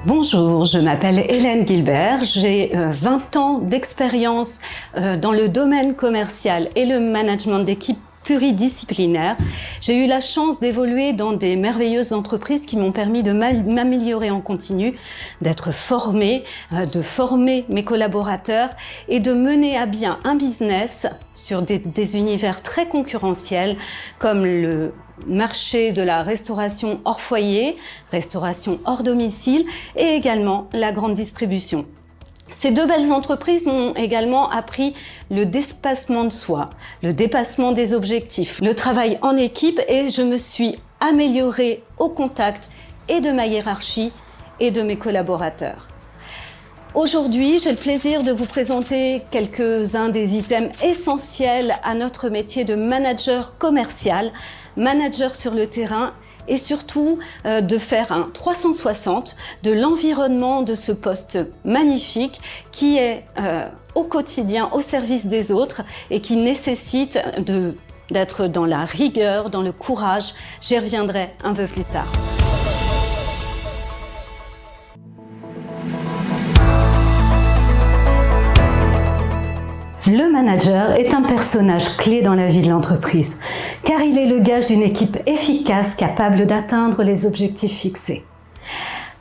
Bonjour, je m'appelle Hélène Gilbert, j'ai 20 ans d'expérience dans le domaine commercial et le management d'équipe pluridisciplinaire. J'ai eu la chance d'évoluer dans des merveilleuses entreprises qui m'ont permis de m'améliorer en continu, d'être formée, de former mes collaborateurs et de mener à bien un business sur des univers très concurrentiels comme le marché de la restauration hors foyer, restauration hors domicile et également la grande distribution. Ces deux belles entreprises m'ont également appris le dépassement de soi, le dépassement des objectifs, le travail en équipe et je me suis améliorée au contact et de ma hiérarchie et de mes collaborateurs. Aujourd'hui, j'ai le plaisir de vous présenter quelques-uns des items essentiels à notre métier de manager commercial, manager sur le terrain et surtout de faire un 360 de l'environnement de ce poste magnifique qui est au quotidien au service des autres et qui nécessite d'être dans la rigueur, dans le courage. J'y reviendrai un peu plus tard. Le manager est un personnage clé dans la vie de l'entreprise, car il est le gage d'une équipe efficace capable d'atteindre les objectifs fixés.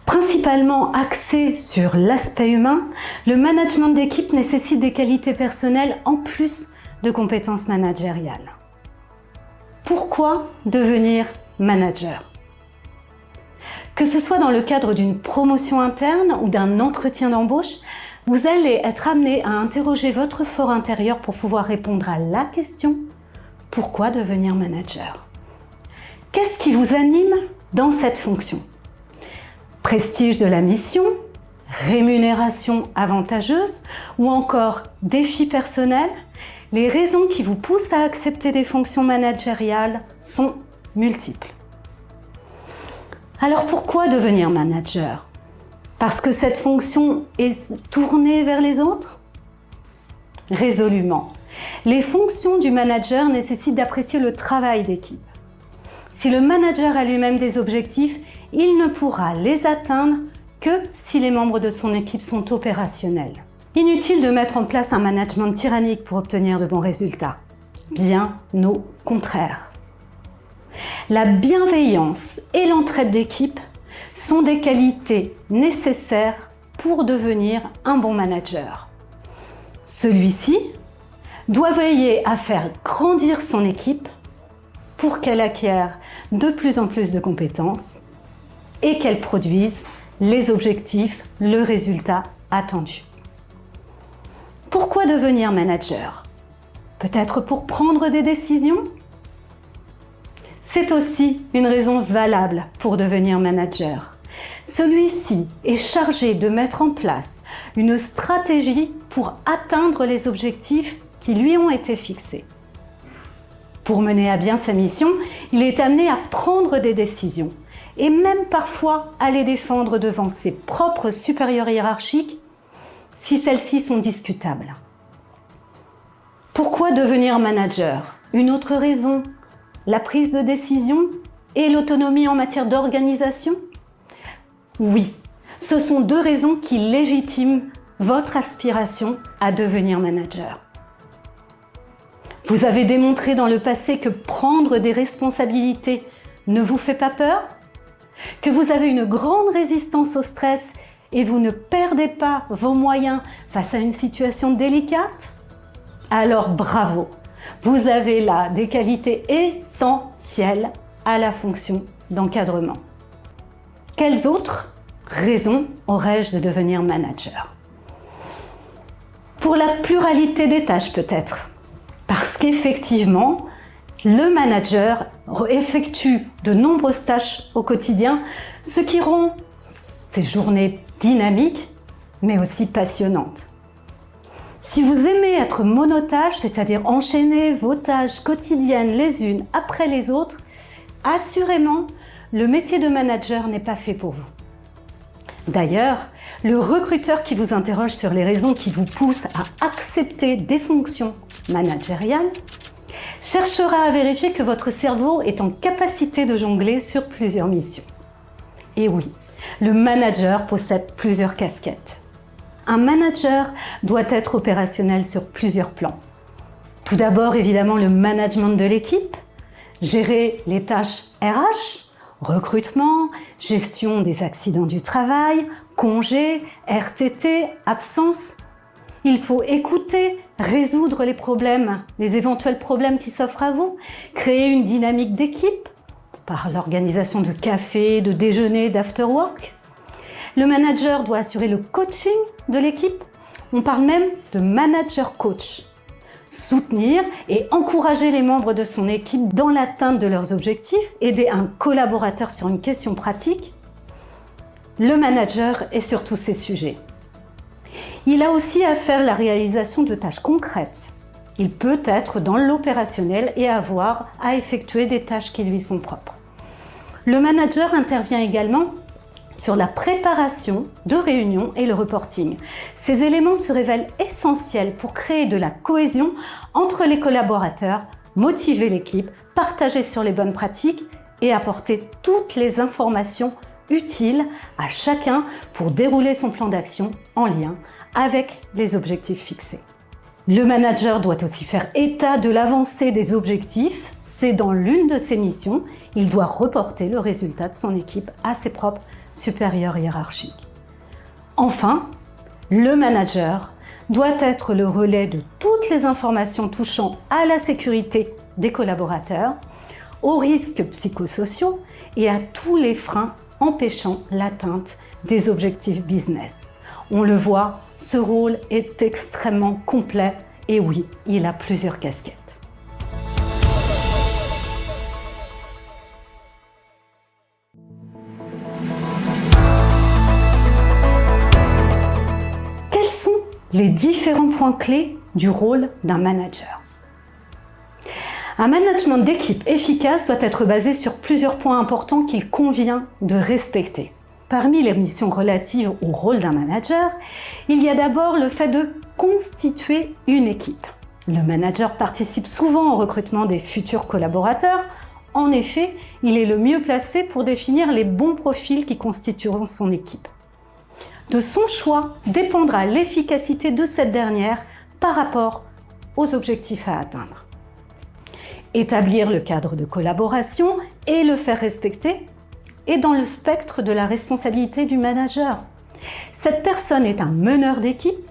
Principalement axé sur l'aspect humain, le management d'équipe nécessite des qualités personnelles en plus de compétences managériales. Pourquoi devenir manager ? Que ce soit dans le cadre d'une promotion interne ou d'un entretien d'embauche, vous allez être amené à interroger votre fort intérieur pour pouvoir répondre à la question « Pourquoi devenir manager ?» Qu'est-ce qui vous anime dans cette fonction ? Prestige de la mission, rémunération avantageuse ou encore défis personnels ? Les raisons qui vous poussent à accepter des fonctions managériales sont multiples. Alors pourquoi devenir manager ? Parce que cette fonction est tournée vers les autres ? Résolument. Les fonctions du manager nécessitent d'apprécier le travail d'équipe. Si le manager a lui-même des objectifs, il ne pourra les atteindre que si les membres de son équipe sont opérationnels. Inutile de mettre en place un management tyrannique pour obtenir de bons résultats. Bien au contraire. La bienveillance et l'entraide d'équipe sont des qualités nécessaires pour devenir un bon manager. Celui-ci doit veiller à faire grandir son équipe pour qu'elle acquiert de plus en plus de compétences et qu'elle produise les objectifs, le résultat attendu. Pourquoi devenir manager ? Peut-être pour prendre des décisions ? C'est aussi une raison valable pour devenir manager. Celui-ci est chargé de mettre en place une stratégie pour atteindre les objectifs qui lui ont été fixés. Pour mener à bien sa mission, il est amené à prendre des décisions et même parfois à les défendre devant ses propres supérieurs hiérarchiques si celles-ci sont discutables. Pourquoi devenir manager ? Une autre raison ? La prise de décision et l'autonomie en matière d'organisation ? Oui, ce sont deux raisons qui légitiment votre aspiration à devenir manager. Vous avez démontré dans le passé que prendre des responsabilités ne vous fait pas peur ? Que vous avez une grande résistance au stress et vous ne perdez pas vos moyens face à une situation délicate ? Alors bravo! Vous avez là des qualités essentielles à la fonction d'encadrement. Quelles autres raisons aurais-je de devenir manager ? Pour la pluralité des tâches peut-être. Parce qu'effectivement, le manager effectue de nombreuses tâches au quotidien, ce qui rend ces journées dynamiques, mais aussi passionnantes. Si vous aimez être monotâche, c'est-à-dire enchaîner vos tâches quotidiennes les unes après les autres, assurément, le métier de manager n'est pas fait pour vous. D'ailleurs, le recruteur qui vous interroge sur les raisons qui vous poussent à accepter des fonctions managériales cherchera à vérifier que votre cerveau est en capacité de jongler sur plusieurs missions. Et oui, Le manager possède plusieurs casquettes. Un manager doit être opérationnel sur plusieurs plans. Tout d'abord, évidemment, le management de l'équipe, gérer les tâches RH, recrutement, gestion des accidents du travail, congés, RTT, absence. Il faut écouter, résoudre les problèmes, les éventuels problèmes qui s'offrent à vous, créer une dynamique d'équipe par l'organisation de cafés, de déjeuners, d'afterwork. Le manager doit assurer le coaching de l'équipe. On parle même de manager coach. Soutenir et encourager les membres de son équipe dans l'atteinte de leurs objectifs, aider un collaborateur sur une question pratique. Le manager est sur tous ces sujets. Il a aussi à faire la réalisation de tâches concrètes. Il peut être dans l'opérationnel et avoir à effectuer des tâches qui lui sont propres. Le manager intervient également sur la préparation de réunions et le reporting. Ces éléments se révèlent essentiels pour créer de la cohésion entre les collaborateurs, motiver l'équipe, partager sur les bonnes pratiques et apporter toutes les informations utiles à chacun pour dérouler son plan d'action en lien avec les objectifs fixés. Le manager doit aussi faire état de l'avancée des objectifs. C'est dans l'une de ses missions. Il doit reporter le résultat de son équipe à ses propres supérieurs hiérarchiques. Enfin, le manager doit être le relais de toutes les informations touchant à la sécurité des collaborateurs, aux risques psychosociaux et à tous les freins empêchant l'atteinte des objectifs business. On le voit, ce rôle est extrêmement complet et oui, il a plusieurs casquettes. Quels sont les différents points clés du rôle d'un manager? Un management d'équipe efficace doit être basé sur plusieurs points importants qu'il convient de respecter. Parmi les missions relatives au rôle d'un manager, il y a d'abord le fait de constituer une équipe. Le manager participe souvent au recrutement des futurs collaborateurs. En effet, il est le mieux placé pour définir les bons profils qui constitueront son équipe. De son choix dépendra l'efficacité de cette dernière par rapport aux objectifs à atteindre. Établir le cadre de collaboration et le faire respecter est dans le spectre de la responsabilité du manager. Cette personne est un meneur d'équipe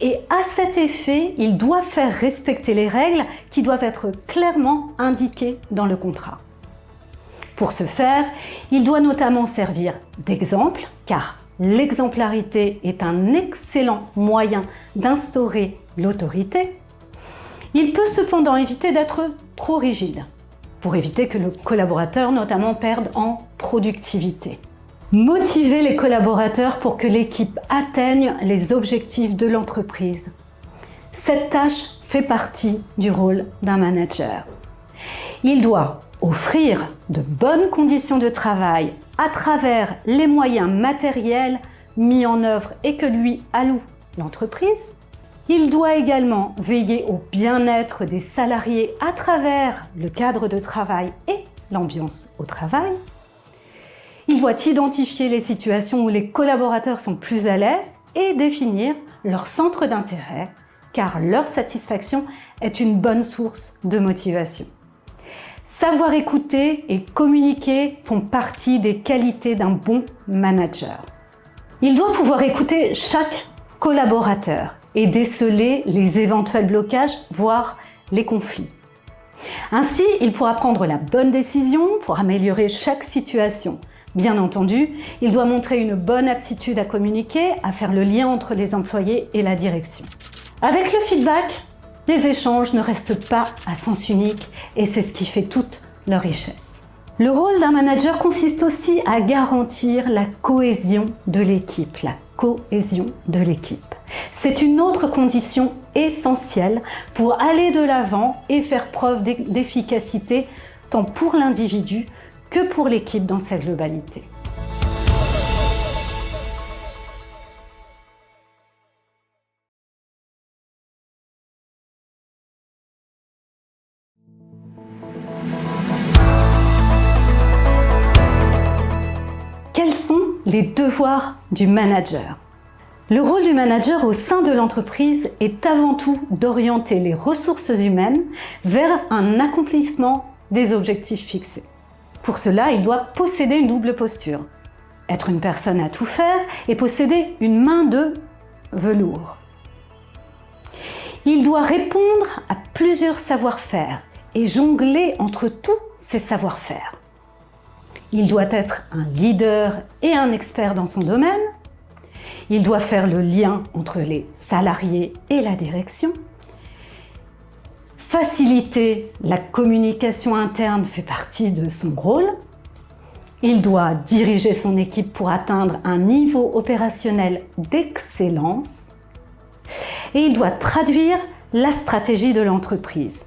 et à cet effet, il doit faire respecter les règles qui doivent être clairement indiquées dans le contrat. Pour ce faire, il doit notamment servir d'exemple, car l'exemplarité est un excellent moyen d'instaurer l'autorité. Il peut cependant éviter d'être trop rigide, pour éviter que le collaborateur notamment perde en productivité. Motiver les collaborateurs pour que l'équipe atteigne les objectifs de l'entreprise. Cette tâche fait partie du rôle d'un manager. Il doit offrir de bonnes conditions de travail à travers les moyens matériels mis en œuvre et que lui alloue l'entreprise. Il doit également veiller au bien-être des salariés à travers le cadre de travail et l'ambiance au travail. Il doit identifier les situations où les collaborateurs sont plus à l'aise et définir leur centre d'intérêt, car leur satisfaction est une bonne source de motivation. Savoir écouter et communiquer font partie des qualités d'un bon manager. Il doit pouvoir écouter chaque collaborateur et déceler les éventuels blocages, voire les conflits. Ainsi, il pourra prendre la bonne décision pour améliorer chaque situation. Bien entendu, il doit montrer une bonne aptitude à communiquer, à faire le lien entre les employés et la direction. Avec le feedback, les échanges ne restent pas à sens unique et c'est ce qui fait toute leur richesse. Le rôle d'un manager consiste aussi à garantir la cohésion de l'équipe, C'est une autre condition essentielle pour aller de l'avant et faire preuve d'efficacité tant pour l'individu que pour l'équipe dans sa globalité. Quels sont les devoirs du manager? Le rôle du manager au sein de l'entreprise est avant tout d'orienter les ressources humaines vers un accomplissement des objectifs fixés. Pour cela, il doit posséder une double posture. Être une personne à tout faire et posséder une main de velours. Il doit répondre à plusieurs savoir-faire et jongler entre tous ces savoir-faire. Il doit être un leader et un expert dans son domaine. Il doit faire le lien entre les salariés et la direction. Faciliter la communication interne fait partie de son rôle. Il doit diriger son équipe pour atteindre un niveau opérationnel d'excellence. Et il doit traduire la stratégie de l'entreprise.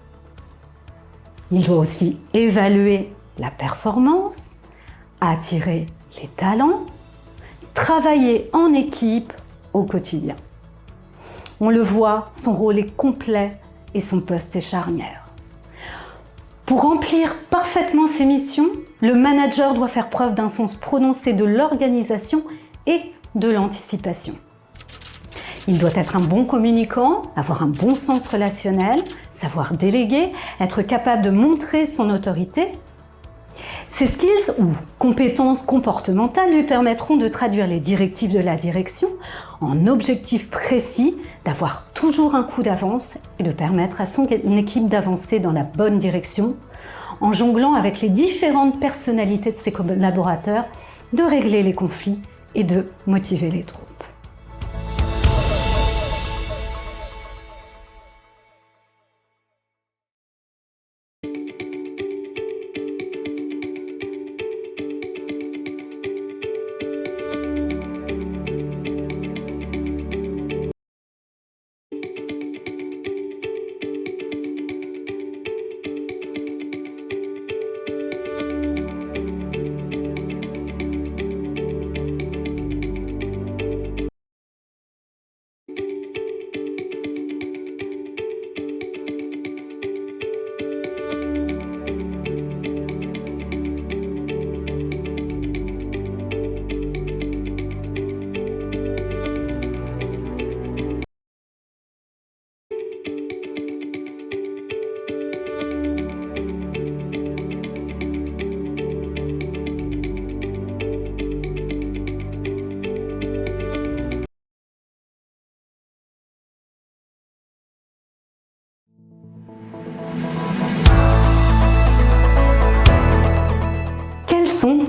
Il doit aussi évaluer la performance, attirer les talents, travailler en équipe au quotidien. On le voit, son rôle est complet et son poste est charnière. Pour remplir parfaitement ses missions, le manager doit faire preuve d'un sens prononcé de l'organisation et de l'anticipation. Il doit être un bon communicant, avoir un bon sens relationnel, savoir déléguer, être capable de montrer son autorité. Ces skills ou compétences comportementales lui permettront de traduire les directives de la direction en objectifs précis, d'avoir toujours un coup d'avance et de permettre à son équipe d'avancer dans la bonne direction en jonglant avec les différentes personnalités de ses collaborateurs, de régler les conflits et de motiver les troupes.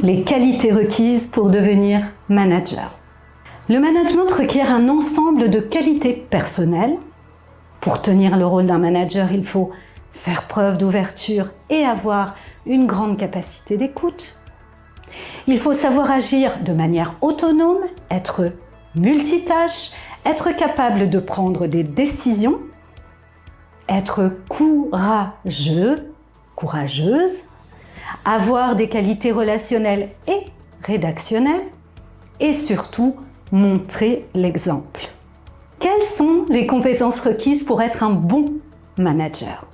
Les qualités requises pour devenir manager. Le management requiert un ensemble de qualités personnelles. Pour tenir le rôle d'un manager, il faut faire preuve d'ouverture et avoir une grande capacité d'écoute. Il faut savoir agir de manière autonome, être multitâche, être capable de prendre des décisions, être courageux, courageuse, avoir des qualités relationnelles et rédactionnelles et surtout montrer l'exemple. Quelles sont les compétences requises pour être un bon manager?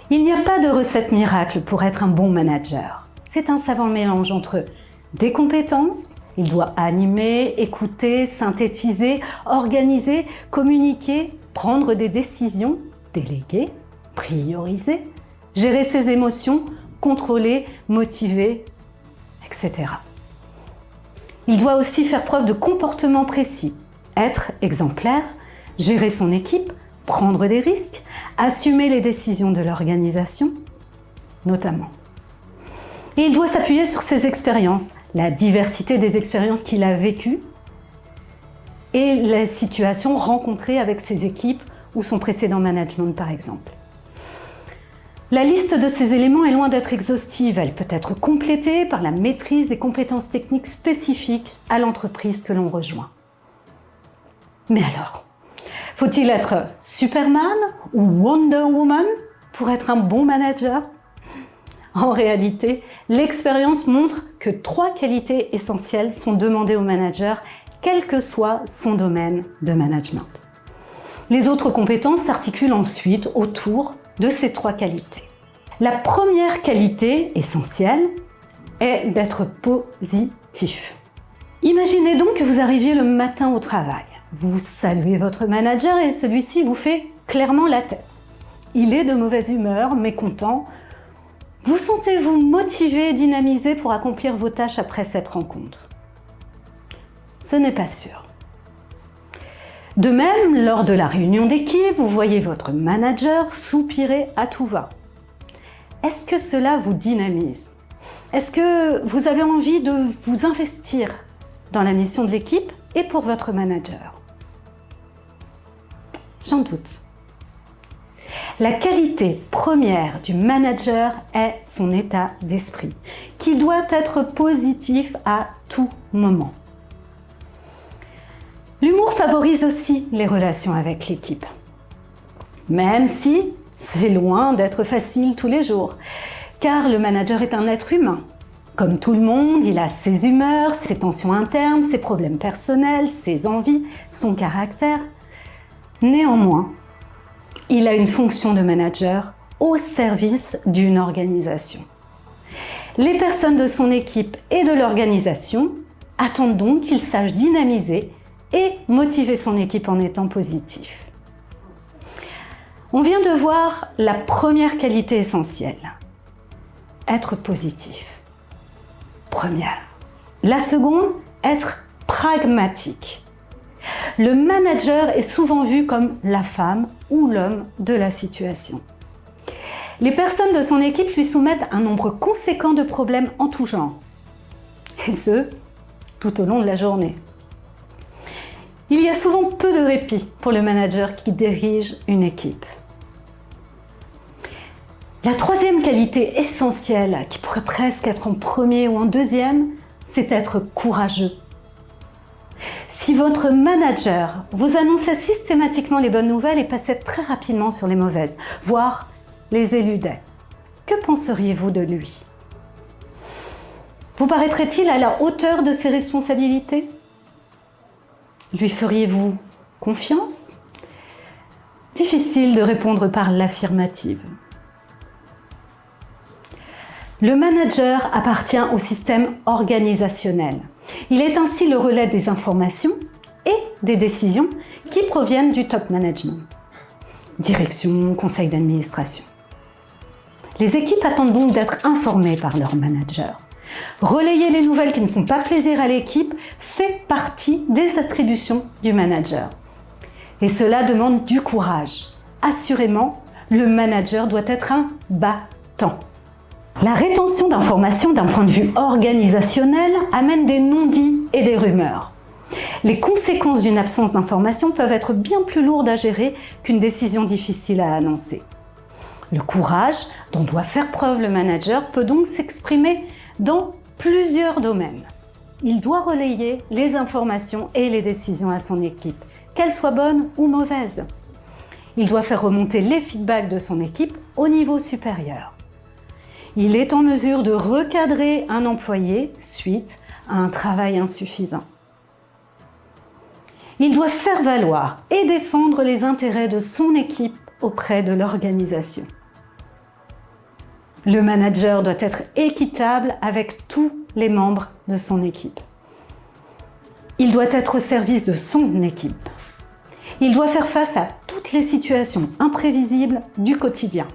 Il n'y a pas de recette miracle pour être un bon manager. C'est un savant mélange entre des compétences, il doit animer, écouter, synthétiser, organiser, communiquer, prendre des décisions, déléguer, prioriser, gérer ses émotions, contrôler, motiver, etc. Il doit aussi faire preuve de comportements précis, être exemplaire, gérer son équipe, prendre des risques, assumer les décisions de l'organisation, notamment. Et il doit s'appuyer sur ses expériences, la diversité des expériences qu'il a vécues et les situations rencontrées avec ses équipes ou son précédent management, par exemple. La liste de ces éléments est loin d'être exhaustive. Elle peut être complétée par la maîtrise des compétences techniques spécifiques à l'entreprise que l'on rejoint. Mais alors, faut-il être Superman ou Wonder Woman pour être un bon manager? En réalité, l'expérience montre que 3 qualités essentielles sont demandées au manager, quel que soit son domaine de management. Les autres compétences s'articulent ensuite autour de ces 3 qualités. La première qualité essentielle est d'être positif. Imaginez donc que vous arriviez le matin au travail. Vous saluez votre manager et celui-ci vous fait clairement la tête. Il est de mauvaise humeur, mécontent. Vous sentez-vous motivé et dynamisé pour accomplir vos tâches après cette rencontre? Ce n'est pas sûr. De même, lors de la réunion d'équipe, vous voyez votre manager soupirer à tout va. Est-ce que cela vous dynamise? Est-ce que vous avez envie de vous investir dans la mission de l'équipe et pour votre manager? J'en doute. La qualité première du manager est son état d'esprit, qui doit être positif à tout moment. L'humour favorise aussi les relations avec l'équipe, même si c'est loin d'être facile tous les jours, car le manager est un être humain. Comme tout le monde, il a ses humeurs, ses tensions internes, ses problèmes personnels, ses envies, son caractère. Néanmoins, il a une fonction de manager au service d'une organisation. Les personnes de son équipe et de l'organisation attendent donc qu'il sache dynamiser et motiver son équipe en étant positif. On vient de voir la première qualité essentielle, être positif. Première. La seconde, être pragmatique. Le manager est souvent vu comme la femme ou l'homme de la situation. Les personnes de son équipe lui soumettent un nombre conséquent de problèmes en tout genre, et ce, tout au long de la journée. Il y a souvent peu de répit pour le manager qui dirige une équipe. La troisième qualité essentielle, qui pourrait presque être en premier ou en deuxième, c'est être courageux. Si votre manager vous annonçait systématiquement les bonnes nouvelles et passait très rapidement sur les mauvaises, voire les éludait, que penseriez-vous de lui? Vous paraîtrait-il à la hauteur de ses responsabilités? Lui feriez-vous confiance? Difficile de répondre par l'affirmative. Le manager appartient au système organisationnel. Il est ainsi le relais des informations et des décisions qui proviennent du top management. Direction, conseil d'administration. Les équipes attendent donc d'être informées par leur manager. Relayer les nouvelles qui ne font pas plaisir à l'équipe fait partie des attributions du manager. Et cela demande du courage. Assurément, le manager doit être un battant. La rétention d'informations d'un point de vue organisationnel amène des non-dits et des rumeurs. Les conséquences d'une absence d'information peuvent être bien plus lourdes à gérer qu'une décision difficile à annoncer. Le courage dont doit faire preuve le manager peut donc s'exprimer dans plusieurs domaines. Il doit relayer les informations et les décisions à son équipe, qu'elles soient bonnes ou mauvaises. Il doit faire remonter les feedbacks de son équipe au niveau supérieur. Il est en mesure de recadrer un employé suite à un travail insuffisant. Il doit faire valoir et défendre les intérêts de son équipe auprès de l'organisation. Le manager doit être équitable avec tous les membres de son équipe. Il doit être au service de son équipe. Il doit faire face à toutes les situations imprévisibles du quotidien.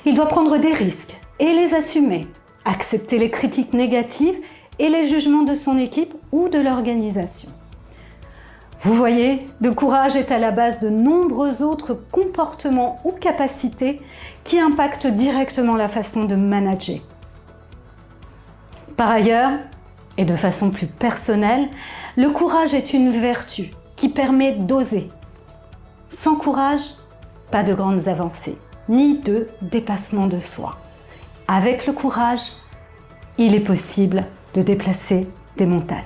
Il doit prendre des risques et les assumer, accepter les critiques négatives et les jugements de son équipe ou de l'organisation. Vous voyez, le courage est à la base de nombreux autres comportements ou capacités qui impactent directement la façon de manager. Par ailleurs, et de façon plus personnelle, le courage est une vertu qui permet d'oser. Sans courage, pas de grandes avancées, ni de dépassement de soi. Avec le courage, il est possible de déplacer des montagnes.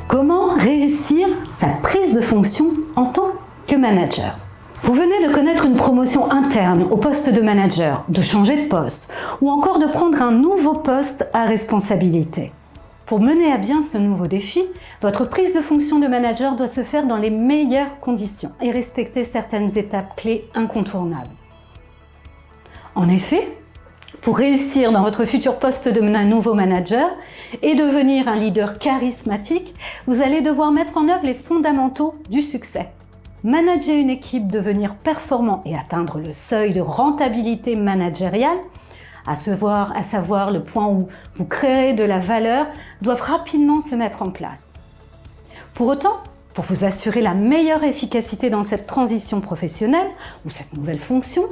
Comment réussir sa prise de fonction en tant que manager? Vous venez de connaître une promotion interne au poste de manager, de changer de poste ou encore de prendre un nouveau poste à responsabilité. Pour mener à bien ce nouveau défi, votre prise de fonction de manager doit se faire dans les meilleures conditions et respecter certaines étapes clés incontournables. En effet, pour réussir dans votre futur poste de nouveau manager et devenir un leader charismatique, vous allez devoir mettre en œuvre les fondamentaux du succès. Manager une équipe, devenir performant et atteindre le seuil de rentabilité managériale, à savoir le point où vous créez de la valeur, doivent rapidement se mettre en place. Pour autant, pour vous assurer la meilleure efficacité dans cette transition professionnelle ou cette nouvelle fonction,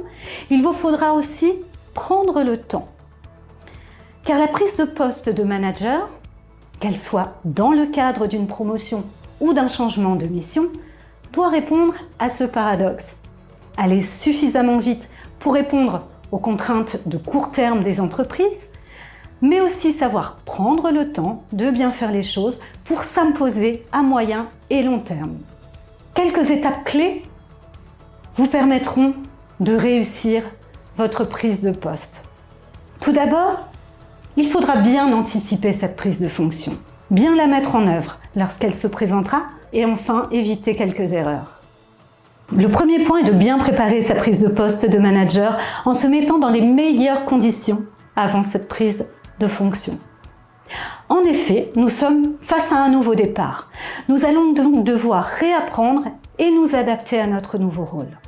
il vous faudra aussi prendre le temps. Car la prise de poste de manager, qu'elle soit dans le cadre d'une promotion ou d'un changement de mission, doit répondre à ce paradoxe. Aller suffisamment vite pour répondre aux contraintes de court terme des entreprises, mais aussi savoir prendre le temps de bien faire les choses pour s'imposer à moyen et long terme. Quelques étapes clés vous permettront de réussir votre prise de poste. Tout d'abord, il faudra bien anticiper cette prise de fonction, bien la mettre en œuvre lorsqu'elle se présentera et enfin éviter quelques erreurs. Le premier point est de bien préparer sa prise de poste de manager en se mettant dans les meilleures conditions avant cette prise de fonction. En effet, nous sommes face à un nouveau départ. Nous allons donc devoir réapprendre et nous adapter à notre nouveau rôle.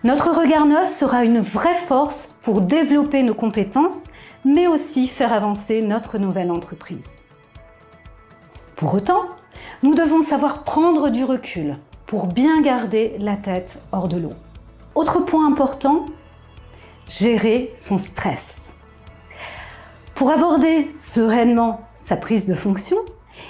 Notre regard neuf sera une vraie force pour développer nos compétences, mais aussi faire avancer notre nouvelle entreprise. Pour autant, nous devons savoir prendre du recul pour bien garder la tête hors de l'eau. Autre point important, gérer son stress. Pour aborder sereinement sa prise de fonction,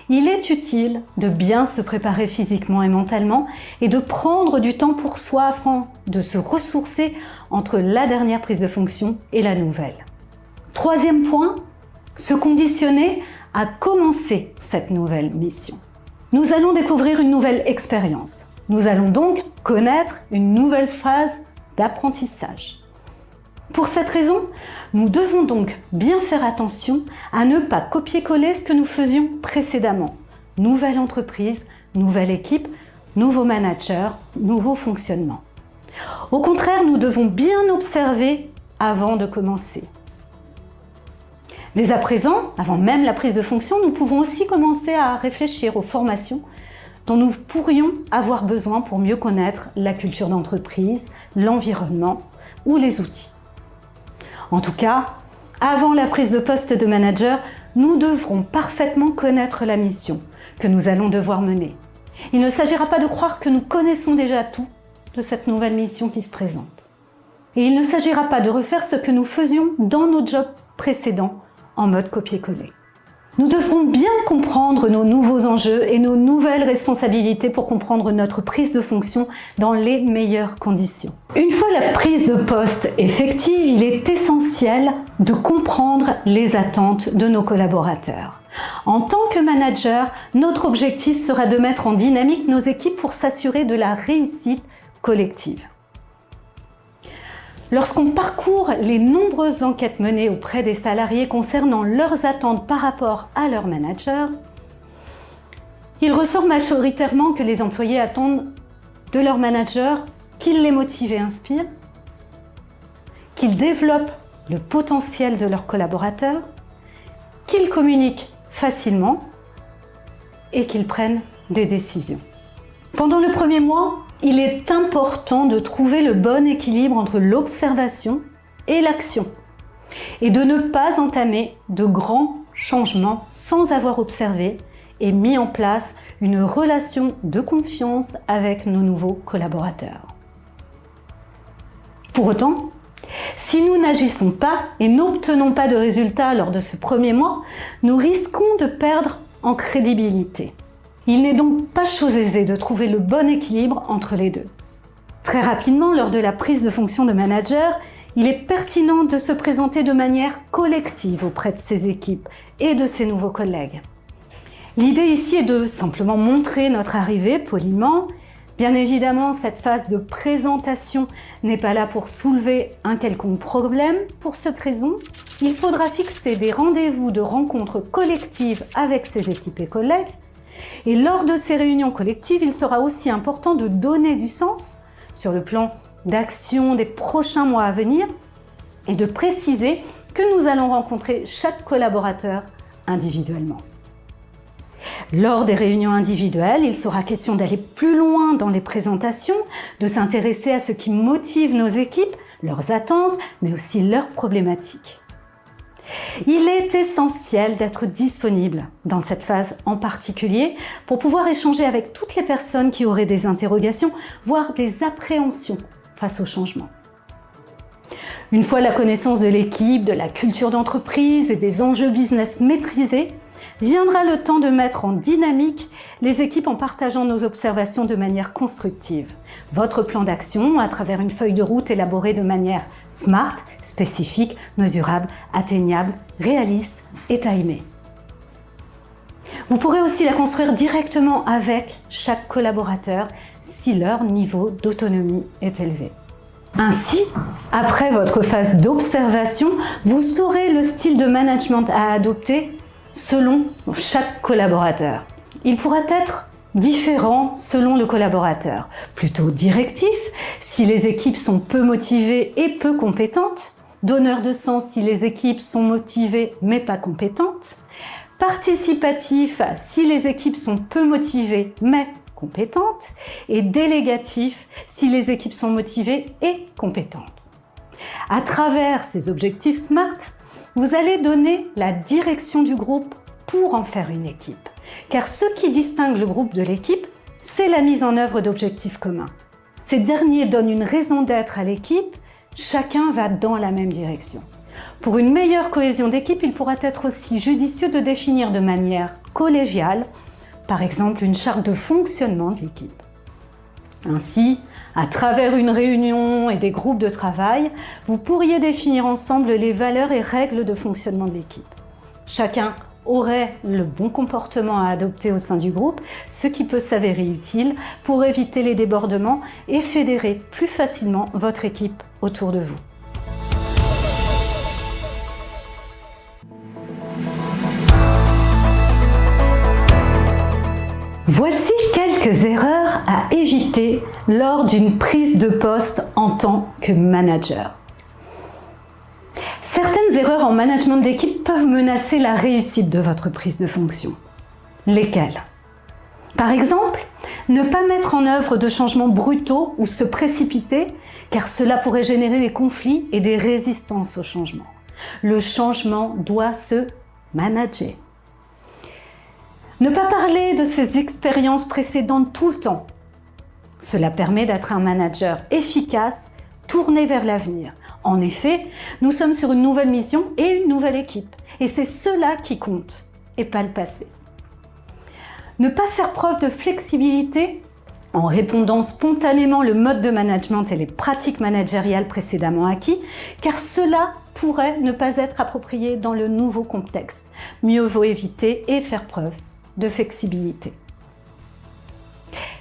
il est utile de bien se préparer physiquement et mentalement et de prendre du temps pour soi afin de se ressourcer entre la dernière prise de fonction et la nouvelle. Troisième point, se conditionner à commencer cette nouvelle mission. Nous allons découvrir une nouvelle expérience. Nous allons donc connaître une nouvelle phase d'apprentissage. Pour cette raison, nous devons donc bien faire attention à ne pas copier-coller ce que nous faisions précédemment. Nouvelle entreprise, nouvelle équipe, nouveau manager, nouveau fonctionnement. Au contraire, nous devons bien observer avant de commencer. Dès à présent, avant même la prise de fonction, nous pouvons aussi commencer à réfléchir aux formations dont nous pourrions avoir besoin pour mieux connaître la culture d'entreprise, l'environnement ou les outils. En tout cas, avant la prise de poste de manager, nous devrons parfaitement connaître la mission que nous allons devoir mener. Il ne s'agira pas de croire que nous connaissons déjà tout de cette nouvelle mission qui se présente. Et il ne s'agira pas de refaire ce que nous faisions dans nos jobs précédents en mode copier-coller. Nous devrons bien comprendre nos nouveaux enjeux et nos nouvelles responsabilités pour comprendre notre prise de fonction dans les meilleures conditions. Une fois la prise de poste effective, il est essentiel de comprendre les attentes de nos collaborateurs. En tant que manager, notre objectif sera de mettre en dynamique nos équipes pour s'assurer de la réussite collective. Lorsqu'on parcourt les nombreuses enquêtes menées auprès des salariés concernant leurs attentes par rapport à leur manager, il ressort majoritairement que les employés attendent de leur manager qu'il les motive et inspire, qu'il développe le potentiel de leurs collaborateurs, qu'il communique facilement et qu'il prenne des décisions. Pendant le premier mois, il est important de trouver le bon équilibre entre l'observation et l'action et de ne pas entamer de grands changements sans avoir observé et mis en place une relation de confiance avec nos nouveaux collaborateurs. Pour autant, si nous n'agissons pas et n'obtenons pas de résultats lors de ce premier mois, nous risquons de perdre en crédibilité. Il n'est donc pas chose aisée de trouver le bon équilibre entre les deux. Très rapidement, lors de la prise de fonction de manager, il est pertinent de se présenter de manière collective auprès de ses équipes et de ses nouveaux collègues. L'idée ici est de simplement montrer notre arrivée poliment, Bien évidemment, cette phase de présentation n'est pas là pour soulever un quelconque problème. Pour cette raison, il faudra fixer des rendez-vous de rencontres collectives avec ses équipes et collègues. Et lors de ces réunions collectives, il sera aussi important de donner du sens sur le plan d'action des prochains mois à venir et de préciser que nous allons rencontrer chaque collaborateur individuellement. Lors des réunions individuelles, il sera question d'aller plus loin dans les présentations, de s'intéresser à ce qui motive nos équipes, leurs attentes, mais aussi leurs problématiques. Il est essentiel d'être disponible dans cette phase en particulier pour pouvoir échanger avec toutes les personnes qui auraient des interrogations, voire des appréhensions face au changement. Une fois la connaissance de l'équipe, de la culture d'entreprise et des enjeux business maîtrisés, viendra le temps de mettre en dynamique les équipes en partageant nos observations de manière constructive. Votre plan d'action à travers une feuille de route élaborée de manière smart, spécifique, mesurable, atteignable, réaliste et timée. Vous pourrez aussi la construire directement avec chaque collaborateur si leur niveau d'autonomie est élevé. Ainsi, après votre phase d'observation, vous saurez le style de management à adopter selon chaque collaborateur. Il pourra être différent selon le collaborateur. Plutôt directif si les équipes sont peu motivées et peu compétentes. Donneur de sens si les équipes sont motivées mais pas compétentes. Participatif si les équipes sont peu motivées mais compétentes. Et délégatif si les équipes sont motivées et compétentes. À travers ces objectifs SMART, vous allez donner la direction du groupe pour en faire une équipe. Car ce qui distingue le groupe de l'équipe, c'est la mise en œuvre d'objectifs communs. Ces derniers donnent une raison d'être à l'équipe, chacun va dans la même direction. Pour une meilleure cohésion d'équipe, il pourra être aussi judicieux de définir de manière collégiale, par exemple une charte de fonctionnement de l'équipe. Ainsi, à travers une réunion et des groupes de travail, vous pourriez définir ensemble les valeurs et règles de fonctionnement de l'équipe. Chacun aurait le bon comportement à adopter au sein du groupe, ce qui peut s'avérer utile pour éviter les débordements et fédérer plus facilement votre équipe autour de vous. Voici quelques erreurs à éviter lors d'une prise de poste en tant que manager. Certaines erreurs en management d'équipe peuvent menacer la réussite de votre prise de fonction. Lesquelles ? Par exemple, ne pas mettre en œuvre de changements brutaux ou se précipiter, car cela pourrait générer des conflits et des résistances au changement. Le changement doit se manager. Ne pas parler de ses expériences précédentes tout le temps. Cela permet d'être un manager efficace, tourné vers l'avenir. En effet, nous sommes sur une nouvelle mission et une nouvelle équipe. Et c'est cela qui compte, et pas le passé. Ne pas faire preuve de flexibilité en répondant spontanément le mode de management et les pratiques managériales précédemment acquis, car cela pourrait ne pas être approprié dans le nouveau contexte. Mieux vaut éviter et faire preuve de flexibilité.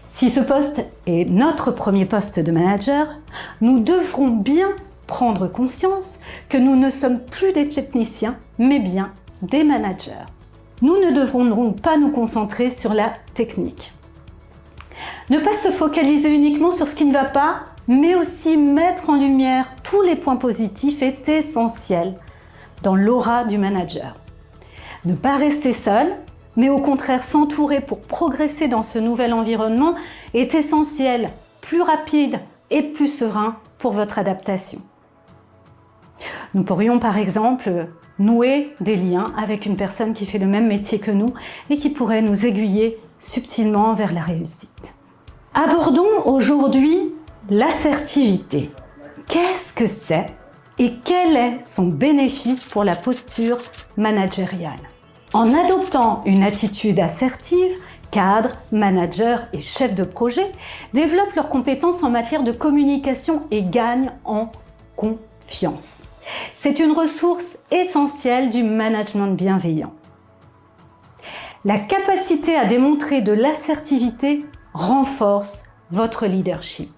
Si ce poste est notre premier poste de manager, nous devrons bien prendre conscience que nous ne sommes plus des techniciens, mais bien des managers. Nous ne devrons donc pas nous concentrer sur la technique. Ne pas se focaliser uniquement sur ce qui ne va pas, mais aussi mettre en lumière tous les points positifs est essentiel dans l'aura du manager. Ne pas rester seul, mais au contraire s'entourer pour progresser dans ce nouvel environnement est essentiel, plus rapide et plus serein pour votre adaptation. Nous pourrions par exemple nouer des liens avec une personne qui fait le même métier que nous et qui pourrait nous aiguiller subtilement vers la réussite. Abordons aujourd'hui l'assertivité. Qu'est-ce que c'est et quel est son bénéfice pour la posture managériale ? En adoptant une attitude assertive, cadres, managers et chefs de projet développent leurs compétences en matière de communication et gagnent en confiance. C'est une ressource essentielle du management bienveillant. La capacité à démontrer de l'assertivité renforce votre leadership.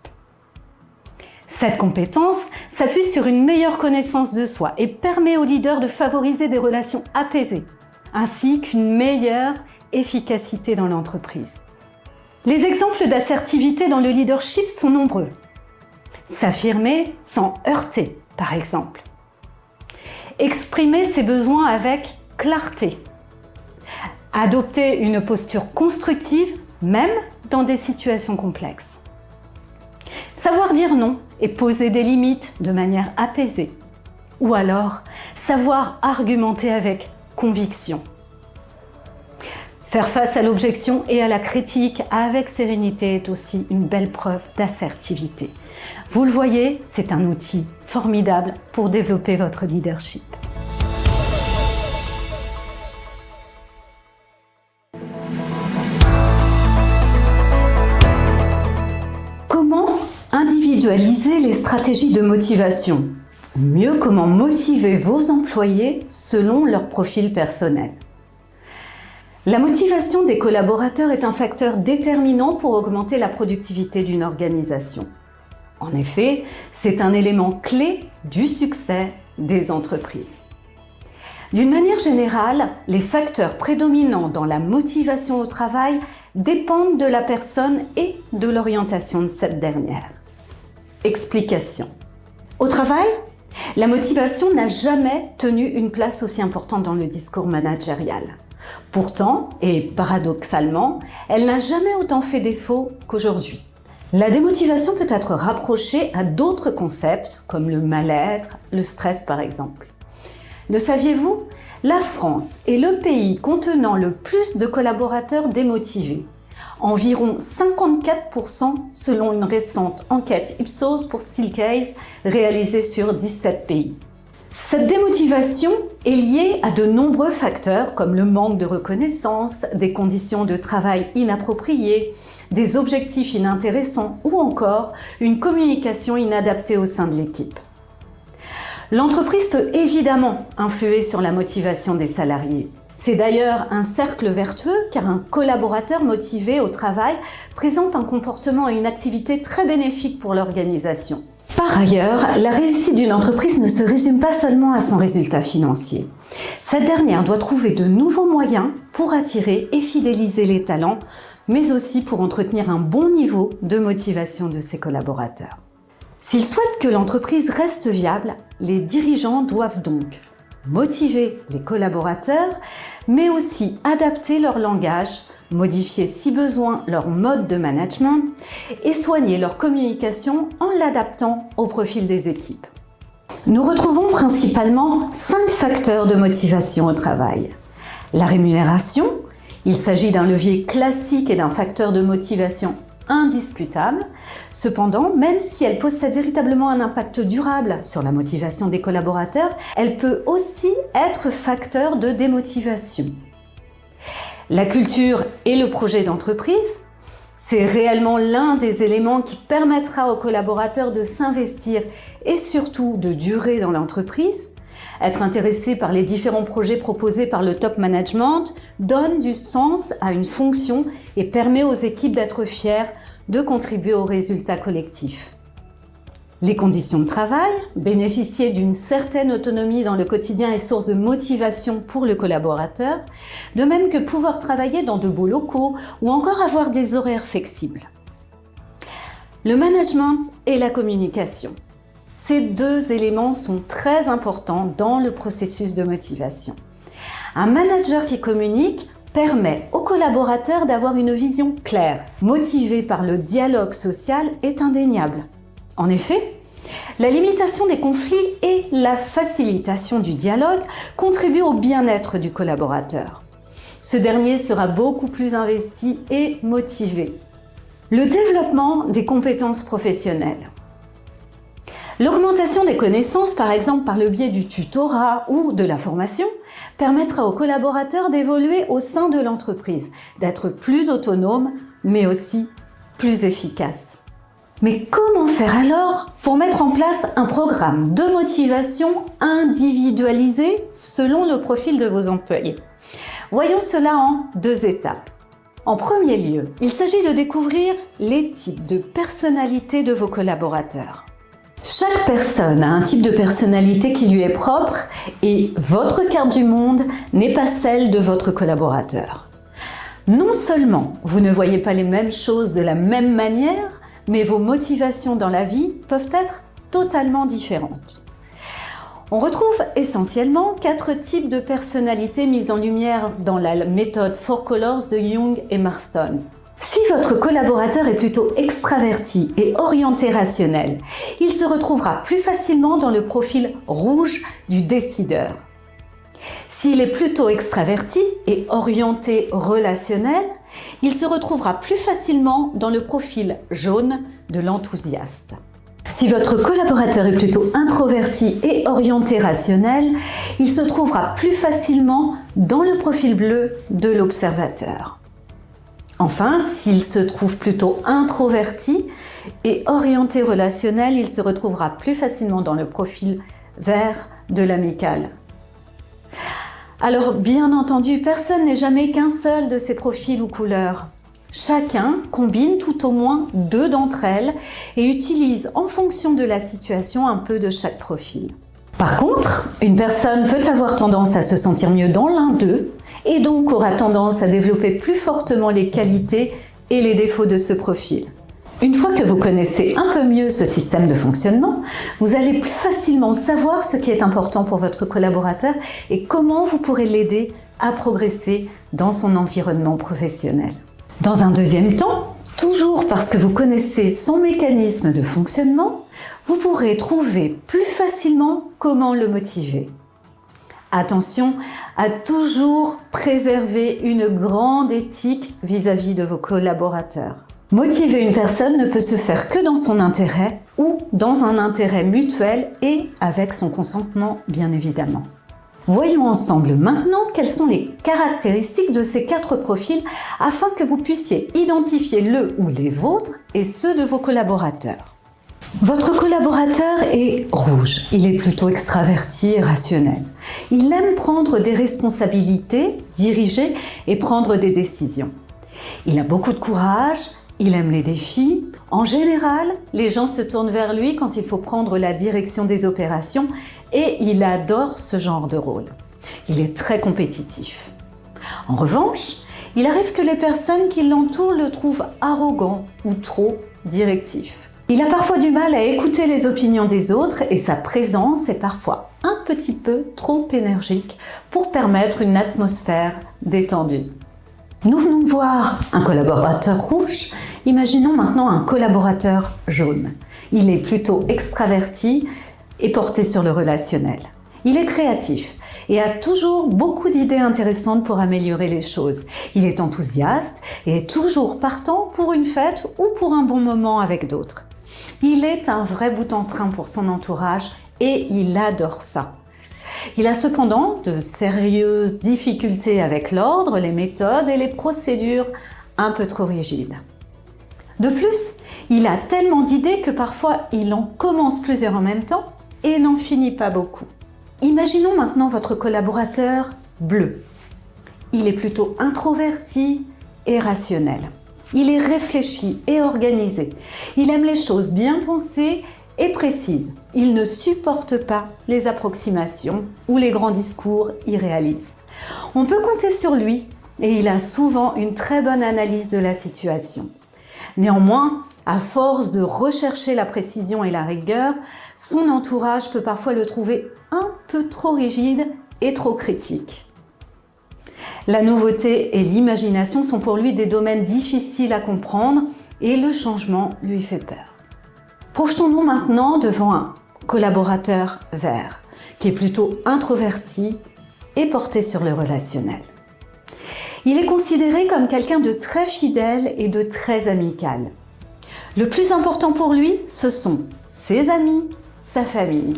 Cette compétence s'appuie sur une meilleure connaissance de soi et permet au leader de favoriser des relations apaisées, ainsi qu'une meilleure efficacité dans l'entreprise. Les exemples d'assertivité dans le leadership sont nombreux. S'affirmer sans heurter, par exemple. Exprimer ses besoins avec clarté. Adopter une posture constructive, même dans des situations complexes. Savoir dire non et poser des limites de manière apaisée. Ou alors, savoir argumenter avec conviction. Faire face à l'objection et à la critique avec sérénité est aussi une belle preuve d'assertivité. Vous le voyez, c'est un outil formidable pour développer votre leadership. Comment individualiser les stratégies de motivation? Mieux, comment motiver vos employés selon leur profil personnel? La motivation des collaborateurs est un facteur déterminant pour augmenter la productivité d'une organisation. En effet, c'est un élément clé du succès des entreprises. D'une manière générale, les facteurs prédominants dans la motivation au travail dépendent de la personne et de l'orientation de cette dernière. Explication. Au travail, la motivation n'a jamais tenu une place aussi importante dans le discours managérial. Pourtant, et paradoxalement, elle n'a jamais autant fait défaut qu'aujourd'hui. La démotivation peut être rapprochée à d'autres concepts, comme le mal-être, le stress par exemple. Le saviez-vous? La France est le pays contenant le plus de collaborateurs démotivés. Environ 54% selon une récente enquête Ipsos pour Steelcase réalisée sur 17 pays. Cette démotivation est liée à de nombreux facteurs comme le manque de reconnaissance, des conditions de travail inappropriées, des objectifs inintéressants ou encore une communication inadaptée au sein de l'équipe. L'entreprise peut évidemment influer sur la motivation des salariés. C'est d'ailleurs un cercle vertueux car un collaborateur motivé au travail présente un comportement et une activité très bénéfiques pour l'organisation. Par ailleurs, la réussite d'une entreprise ne se résume pas seulement à son résultat financier. Cette dernière doit trouver de nouveaux moyens pour attirer et fidéliser les talents, mais aussi pour entretenir un bon niveau de motivation de ses collaborateurs. S'ils souhaitent que l'entreprise reste viable, les dirigeants doivent donc motiver les collaborateurs, mais aussi adapter leur langage, modifier si besoin leur mode de management et soigner leur communication en l'adaptant au profil des équipes. Nous retrouvons principalement 5 facteurs de motivation au travail. La rémunération, il s'agit d'un levier classique et d'un facteur de motivation indiscutable. Cependant, même si elle possède véritablement un impact durable sur la motivation des collaborateurs, elle peut aussi être facteur de démotivation. La culture et le projet d'entreprise, c'est réellement l'un des éléments qui permettra aux collaborateurs de s'investir et surtout de durer dans l'entreprise. Être intéressé par les différents projets proposés par le top management donne du sens à une fonction et permet aux équipes d'être fières de contribuer aux résultats collectifs. Les conditions de travail, bénéficier d'une certaine autonomie dans le quotidien est source de motivation pour le collaborateur, de même que pouvoir travailler dans de beaux locaux ou encore avoir des horaires flexibles. Le management et la communication. Ces 2 éléments sont très importants dans le processus de motivation. Un manager qui communique permet aux collaborateurs d'avoir une vision claire. Motivé par le dialogue social est indéniable. En effet, la limitation des conflits et la facilitation du dialogue contribuent au bien-être du collaborateur. Ce dernier sera beaucoup plus investi et motivé. Le développement des compétences professionnelles. L'augmentation des connaissances, par exemple par le biais du tutorat ou de la formation, permettra aux collaborateurs d'évoluer au sein de l'entreprise, d'être plus autonomes, mais aussi plus efficaces. Mais comment faire alors pour mettre en place un programme de motivation individualisé selon le profil de vos employés? Voyons cela en 2 étapes. En premier lieu, il s'agit de découvrir les types de personnalité de vos collaborateurs. Chaque personne a un type de personnalité qui lui est propre et votre carte du monde n'est pas celle de votre collaborateur. Non seulement vous ne voyez pas les mêmes choses de la même manière, mais vos motivations dans la vie peuvent être totalement différentes. On retrouve essentiellement 4 types de personnalités mises en lumière dans la méthode 4 Colors de Jung et Marston. Si votre collaborateur est plutôt extraverti et orienté rationnel, il se retrouvera plus facilement dans le profil rouge du décideur. S'il est plutôt extraverti et orienté relationnel, il se retrouvera plus facilement dans le profil jaune de l'enthousiaste. Si votre collaborateur est plutôt introverti et orienté rationnel, il se trouvera plus facilement dans le profil bleu de l'observateur. Enfin, s'il se trouve plutôt introverti et orienté relationnel, il se retrouvera plus facilement dans le profil vert de l'amical. Alors, bien entendu, personne n'est jamais qu'un seul de ces profils ou couleurs. Chacun combine tout au moins 2 d'entre elles et utilise en fonction de la situation un peu de chaque profil. Par contre, une personne peut avoir tendance à se sentir mieux dans l'un d'eux et donc aura tendance à développer plus fortement les qualités et les défauts de ce profil. Une fois que vous connaissez un peu mieux ce système de fonctionnement, vous allez plus facilement savoir ce qui est important pour votre collaborateur et comment vous pourrez l'aider à progresser dans son environnement professionnel. Dans un deuxième temps, toujours parce que vous connaissez son mécanisme de fonctionnement, vous pourrez trouver plus facilement comment le motiver. Attention à toujours préserver une grande éthique vis-à-vis de vos collaborateurs. Motiver une personne ne peut se faire que dans son intérêt ou dans un intérêt mutuel et avec son consentement, bien évidemment. Voyons ensemble maintenant quelles sont les caractéristiques de ces 4 profils afin que vous puissiez identifier le ou les vôtres et ceux de vos collaborateurs. Votre collaborateur est rouge. Il est plutôt extraverti et rationnel. Il aime prendre des responsabilités, diriger et prendre des décisions. Il a beaucoup de courage. Il aime les défis. En général, les gens se tournent vers lui quand il faut prendre la direction des opérations et il adore ce genre de rôle. Il est très compétitif. En revanche, il arrive que les personnes qui l'entourent le trouvent arrogant ou trop directif. Il a parfois du mal à écouter les opinions des autres et sa présence est parfois un petit peu trop énergique pour permettre une atmosphère détendue. Nous venons de voir un collaborateur rouge, imaginons maintenant un collaborateur jaune. Il est plutôt extraverti et porté sur le relationnel. Il est créatif et a toujours beaucoup d'idées intéressantes pour améliorer les choses. Il est enthousiaste et est toujours partant pour une fête ou pour un bon moment avec d'autres. Il est un vrai bout en train pour son entourage et il adore ça. Il a cependant de sérieuses difficultés avec l'ordre, les méthodes et les procédures un peu trop rigides. De plus, il a tellement d'idées que parfois il en commence plusieurs en même temps et n'en finit pas beaucoup. Imaginons maintenant votre collaborateur bleu. Il est plutôt introverti et rationnel. Il est réfléchi et organisé. Il aime les choses bien pensées et précises. Il ne supporte pas les approximations ou les grands discours irréalistes. On peut compter sur lui et il a souvent une très bonne analyse de la situation. Néanmoins, à force de rechercher la précision et la rigueur, son entourage peut parfois le trouver un peu trop rigide et trop critique. La nouveauté et l'imagination sont pour lui des domaines difficiles à comprendre et le changement lui fait peur. Projetons-nous maintenant devant un collaborateur vert, qui est plutôt introverti et porté sur le relationnel. Il est considéré comme quelqu'un de très fidèle et de très amical. Le plus important pour lui, ce sont ses amis, sa famille.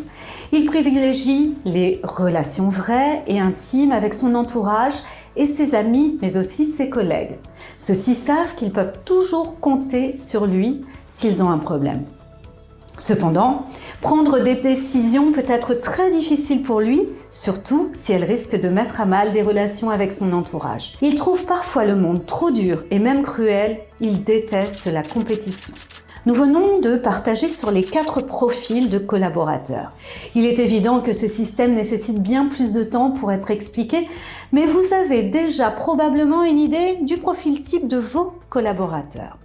Il privilégie les relations vraies et intimes avec son entourage et ses amis, mais aussi ses collègues. Ceux-ci savent qu'ils peuvent toujours compter sur lui s'ils ont un problème. Cependant, prendre des décisions peut être très difficile pour lui, surtout si elles risquent de mettre à mal des relations avec son entourage. Il trouve parfois le monde trop dur et même cruel, il déteste la compétition. Nous venons de partager sur les 4 profils de collaborateurs. Il est évident que ce système nécessite bien plus de temps pour être expliqué, mais vous avez déjà probablement une idée du profil type de vos collaborateurs.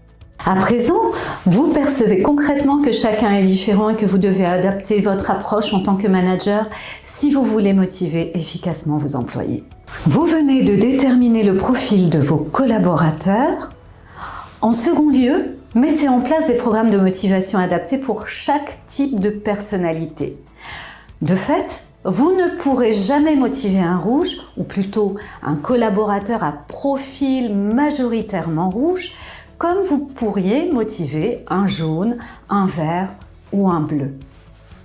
À présent, vous percevez concrètement que chacun est différent et que vous devez adapter votre approche en tant que manager si vous voulez motiver efficacement vos employés. Vous venez de déterminer le profil de vos collaborateurs. En second lieu, mettez en place des programmes de motivation adaptés pour chaque type de personnalité. De fait, vous ne pourrez jamais motiver un rouge, ou plutôt un collaborateur à profil majoritairement rouge, comme vous pourriez motiver un jaune, un vert ou un bleu.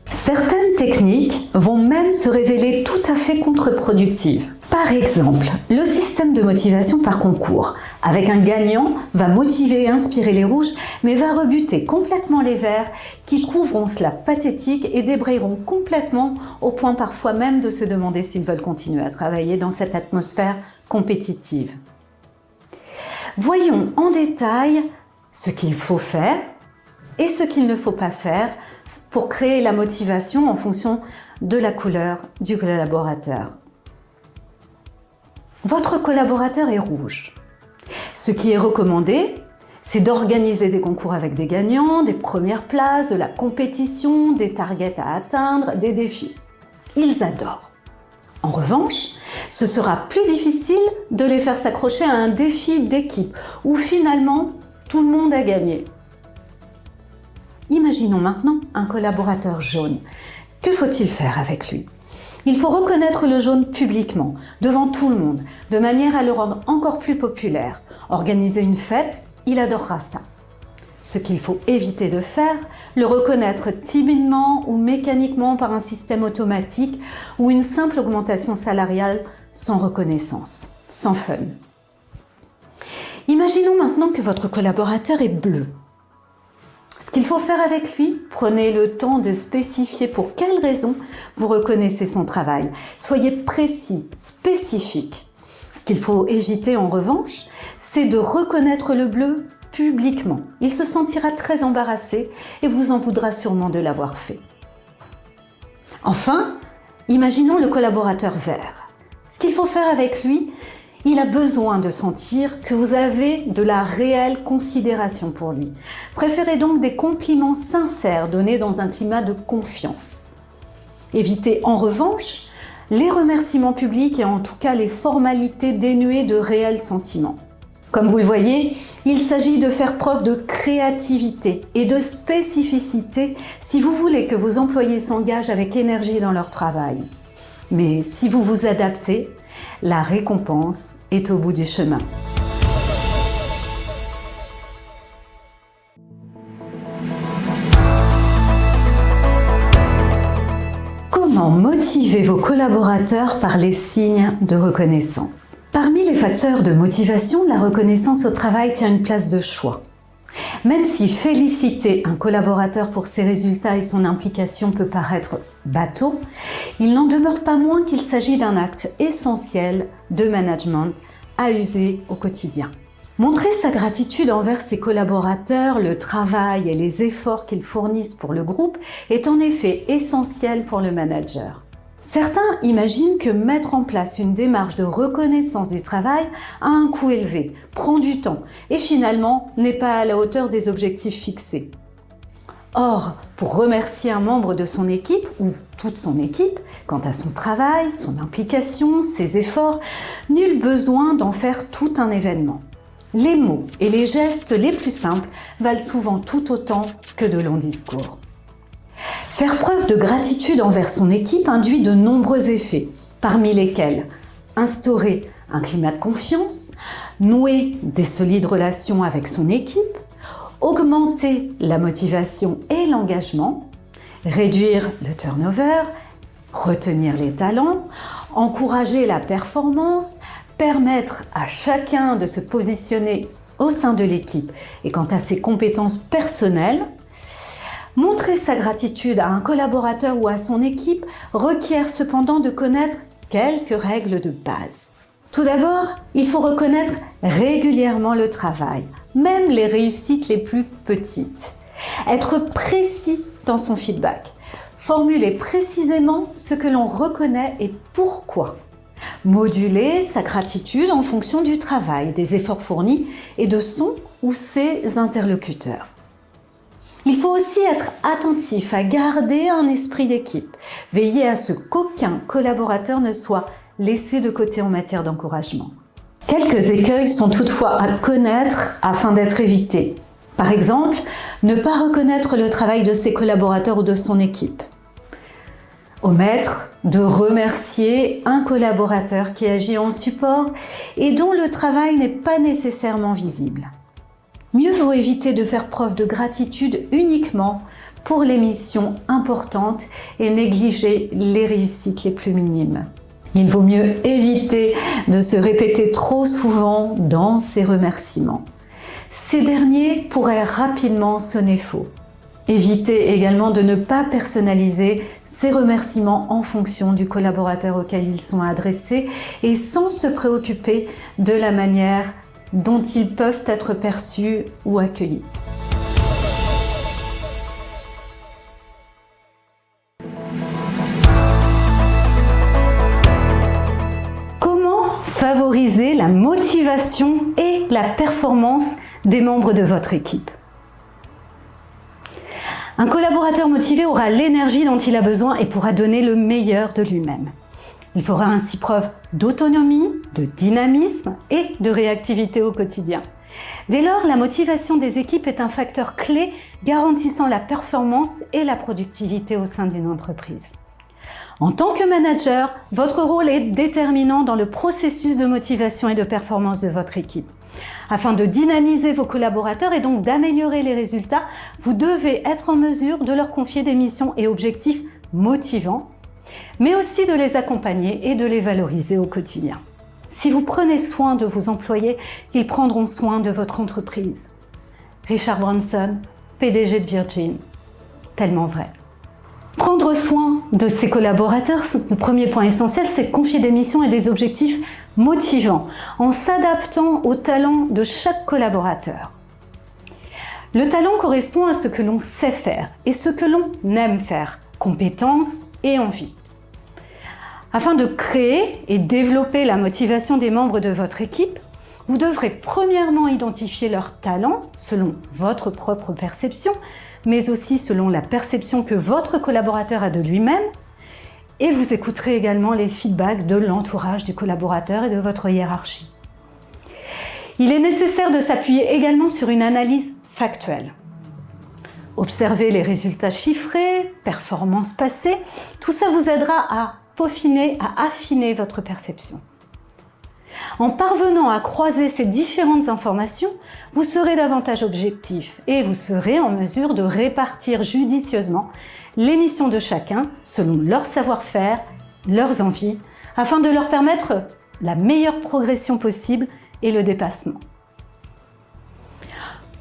Certaines techniques vont même se révéler tout à fait contre-productives. Par exemple, le système de motivation par concours, avec un gagnant, va motiver et inspirer les rouges, mais va rebuter complètement les verts qui trouveront cela pathétique et débrayeront complètement au point parfois même de se demander s'ils veulent continuer à travailler dans cette atmosphère compétitive. Voyons en détail ce qu'il faut faire et ce qu'il ne faut pas faire pour créer la motivation en fonction de la couleur du collaborateur. Votre collaborateur est rouge. Ce qui est recommandé, c'est d'organiser des concours avec des gagnants, des premières places, de la compétition, des targets à atteindre, des défis. Ils adorent. En revanche, ce sera plus difficile de les faire s'accrocher à un défi d'équipe où finalement tout le monde a gagné. Imaginons maintenant un collaborateur jaune. Que faut-il faire avec lui ? Il faut reconnaître le jaune publiquement, devant tout le monde, de manière à le rendre encore plus populaire. Organiser une fête, il adorera ça. Ce qu'il faut éviter de faire, le reconnaître timidement ou mécaniquement par un système automatique ou une simple augmentation salariale sans reconnaissance, sans fun. Imaginons maintenant que votre collaborateur est bleu. Ce qu'il faut faire avec lui, prenez le temps de spécifier pour quelles raisons vous reconnaissez son travail. Soyez précis, spécifique. Ce qu'il faut éviter en revanche, c'est de reconnaître le bleu publiquement. Il se sentira très embarrassé et vous en voudra sûrement de l'avoir fait. Enfin, imaginons le collaborateur vert. Ce qu'il faut faire avec lui, il a besoin de sentir que vous avez de la réelle considération pour lui. Préférez donc des compliments sincères donnés dans un climat de confiance. Évitez en revanche les remerciements publics et en tout cas les formalités dénuées de réels sentiments. Comme vous le voyez, il s'agit de faire preuve de créativité et de spécificité si vous voulez que vos employés s'engagent avec énergie dans leur travail. Mais si vous vous adaptez, la récompense est au bout du chemin. Comment motiver vos collaborateurs par les signes de reconnaissance ? Parmi les facteurs de motivation, la reconnaissance au travail tient une place de choix. Même si féliciter un collaborateur pour ses résultats et son implication peut paraître bateau, il n'en demeure pas moins qu'il s'agit d'un acte essentiel de management à user au quotidien. Montrer sa gratitude envers ses collaborateurs, le travail et les efforts qu'ils fournissent pour le groupe est en effet essentiel pour le manager. Certains imaginent que mettre en place une démarche de reconnaissance du travail a un coût élevé, prend du temps et finalement n'est pas à la hauteur des objectifs fixés. Or, pour remercier un membre de son équipe ou toute son équipe, quant à son travail, son implication, ses efforts, nul besoin d'en faire tout un événement. Les mots et les gestes les plus simples valent souvent tout autant que de longs discours. Faire preuve de gratitude envers son équipe induit de nombreux effets, parmi lesquels instaurer un climat de confiance, nouer des solides relations avec son équipe, augmenter la motivation et l'engagement, réduire le turnover, retenir les talents, encourager la performance, permettre à chacun de se positionner au sein de l'équipe et quant à ses compétences personnelles, Montrer sa gratitude à un collaborateur ou à son équipe requiert cependant de connaître quelques règles de base. Tout d'abord, il faut reconnaître régulièrement le travail, même les réussites les plus petites. Être précis dans son feedback. Formuler précisément ce que l'on reconnaît et pourquoi. Moduler sa gratitude en fonction du travail, des efforts fournis et de son ou ses interlocuteurs. Il faut aussi être attentif à garder un esprit d'équipe. Veiller à ce qu'aucun collaborateur ne soit laissé de côté en matière d'encouragement. Quelques écueils sont toutefois à connaître afin d'être évités. Par exemple, ne pas reconnaître le travail de ses collaborateurs ou de son équipe. Omettre de remercier un collaborateur qui agit en support et dont le travail n'est pas nécessairement visible. Mieux vaut éviter de faire preuve de gratitude uniquement pour les missions importantes et négliger les réussites les plus minimes. Il vaut mieux éviter de se répéter trop souvent dans ces remerciements. Ces derniers pourraient rapidement sonner faux. Évitez également de ne pas personnaliser ces remerciements en fonction du collaborateur auquel ils sont adressés et sans se préoccuper de la manière dont ils peuvent être perçus ou accueillis. Comment favoriser la motivation et la performance des membres de votre équipe? Un collaborateur motivé aura l'énergie dont il a besoin et pourra donner le meilleur de lui-même. Il fera ainsi preuve d'autonomie, de dynamisme et de réactivité au quotidien. Dès lors, la motivation des équipes est un facteur clé garantissant la performance et la productivité au sein d'une entreprise. En tant que manager, votre rôle est déterminant dans le processus de motivation et de performance de votre équipe. Afin de dynamiser vos collaborateurs et donc d'améliorer les résultats, vous devez être en mesure de leur confier des missions et objectifs motivants, mais aussi de les accompagner et de les valoriser au quotidien. Si vous prenez soin de vos employés, ils prendront soin de votre entreprise. Richard Branson, PDG de Virgin. Tellement vrai. Prendre soin de ses collaborateurs, le premier point essentiel, c'est de confier des missions et des objectifs motivants, en s'adaptant aux talents de chaque collaborateur. Le talent correspond à ce que l'on sait faire et ce que l'on aime faire, compétences et envie. Afin de créer et développer la motivation des membres de votre équipe, vous devrez premièrement identifier leurs talents selon votre propre perception, mais aussi selon la perception que votre collaborateur a de lui-même, et vous écouterez également les feedbacks de l'entourage du collaborateur et de votre hiérarchie. Il est nécessaire de s'appuyer également sur une analyse factuelle. Observez les résultats chiffrés, performances passées, tout ça vous aidera à peaufiner, à affiner votre perception. En parvenant à croiser ces différentes informations, vous serez davantage objectif et vous serez en mesure de répartir judicieusement les missions de chacun selon leur savoir-faire, leurs envies, afin de leur permettre la meilleure progression possible et le dépassement.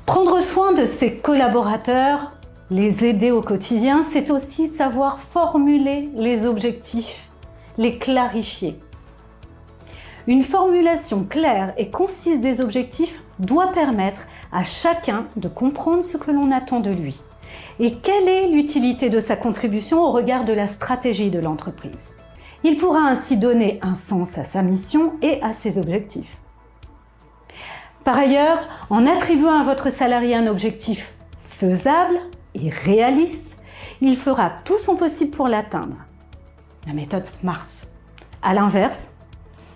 Prendre soin de ses collaborateurs, les aider au quotidien, c'est aussi savoir formuler les objectifs, les clarifier. Une formulation claire et concise des objectifs doit permettre à chacun de comprendre ce que l'on attend de lui et quelle est l'utilité de sa contribution au regard de la stratégie de l'entreprise. Il pourra ainsi donner un sens à sa mission et à ses objectifs. Par ailleurs, en attribuant à votre salarié un objectif faisable et réaliste, il fera tout son possible pour l'atteindre. La méthode SMART. À l'inverse,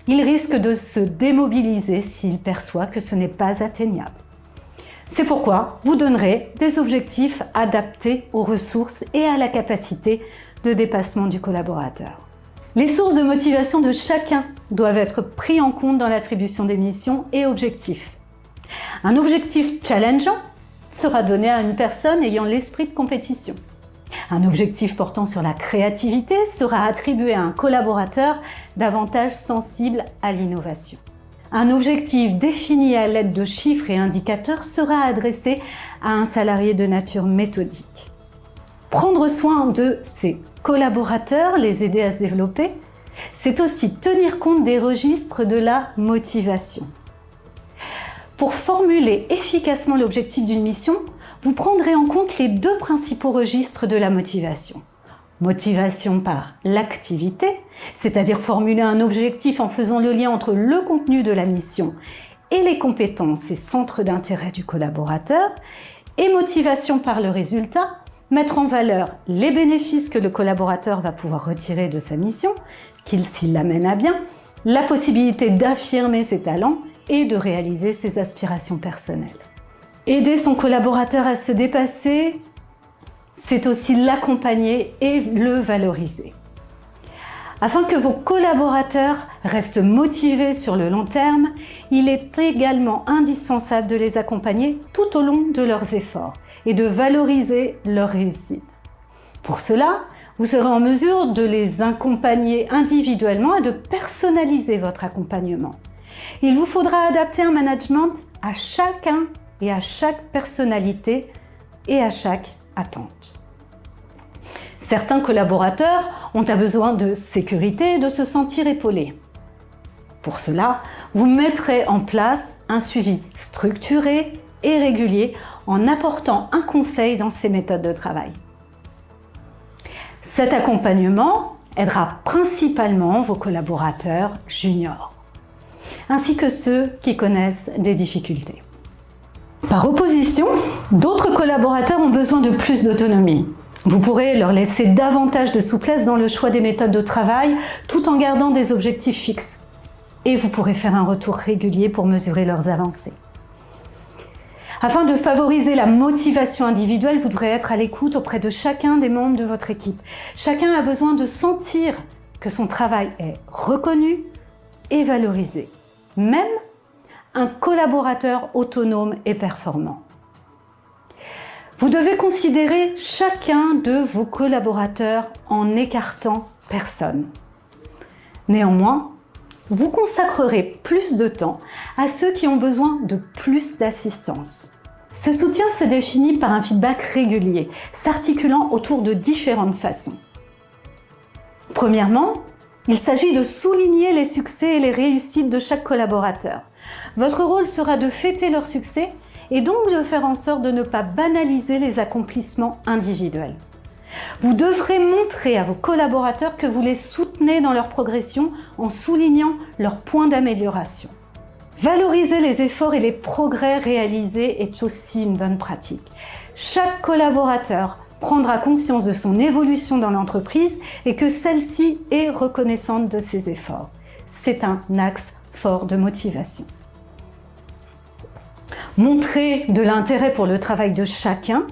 il risque de se démobiliser s'il perçoit que ce n'est pas atteignable. C'est pourquoi vous donnerez des objectifs adaptés aux ressources et à la capacité de dépassement du collaborateur. Les sources de motivation de chacun doivent être prises en compte dans l'attribution des missions et objectifs. Un objectif challengeant sera donné à une personne ayant l'esprit de compétition. Un objectif portant sur la créativité sera attribué à un collaborateur davantage sensible à l'innovation. Un objectif défini à l'aide de chiffres et indicateurs sera adressé à un salarié de nature méthodique. Prendre soin de ses collaborateurs, les aider à se développer, c'est aussi tenir compte des registres de la motivation. Pour formuler efficacement l'objectif d'une mission, vous prendrez en compte les deux principaux registres de la motivation. Motivation par l'activité, c'est-à-dire formuler un objectif en faisant le lien entre le contenu de la mission et les compétences et centres d'intérêt du collaborateur. Et motivation par le résultat, mettre en valeur les bénéfices que le collaborateur va pouvoir retirer de sa mission, s'il l'amène à bien, la possibilité d'affirmer ses talents et de réaliser ses aspirations personnelles. Aider son collaborateur à se dépasser, c'est aussi l'accompagner et le valoriser. Afin que vos collaborateurs restent motivés sur le long terme, il est également indispensable de les accompagner tout au long de leurs efforts et de valoriser leur réussite. Pour cela, vous serez en mesure de les accompagner individuellement et de personnaliser votre accompagnement. Il vous faudra adapter un management à chacun et à chaque personnalité et à chaque attente. Certains collaborateurs ont besoin de sécurité et de se sentir épaulés. Pour cela, vous mettrez en place un suivi structuré et régulier en apportant un conseil dans ces méthodes de travail. Cet accompagnement aidera principalement vos collaborateurs juniors, ainsi que ceux qui connaissent des difficultés. Par opposition, d'autres collaborateurs ont besoin de plus d'autonomie. Vous pourrez leur laisser davantage de souplesse dans le choix des méthodes de travail tout en gardant des objectifs fixes. Et vous pourrez faire un retour régulier pour mesurer leurs avancées. Afin de favoriser la motivation individuelle, vous devrez être à l'écoute auprès de chacun des membres de votre équipe. Chacun a besoin de sentir que son travail est reconnu et valorisé. Même un collaborateur autonome et performant. Vous devez considérer chacun de vos collaborateurs en écartant personne. Néanmoins, vous consacrerez plus de temps à ceux qui ont besoin de plus d'assistance. Ce soutien se définit par un feedback régulier, s'articulant autour de différentes façons. Premièrement, il s'agit de souligner les succès et les réussites de chaque collaborateur. Votre rôle sera de fêter leurs succès et donc de faire en sorte de ne pas banaliser les accomplissements individuels. Vous devrez montrer à vos collaborateurs que vous les soutenez dans leur progression en soulignant leurs points d'amélioration. Valoriser les efforts et les progrès réalisés est aussi une bonne pratique. Chaque collaborateur prendra conscience de son évolution dans l'entreprise et que celle-ci est reconnaissante de ses efforts. C'est un axe fort de motivation. Montrer de l'intérêt pour le travail de chacun.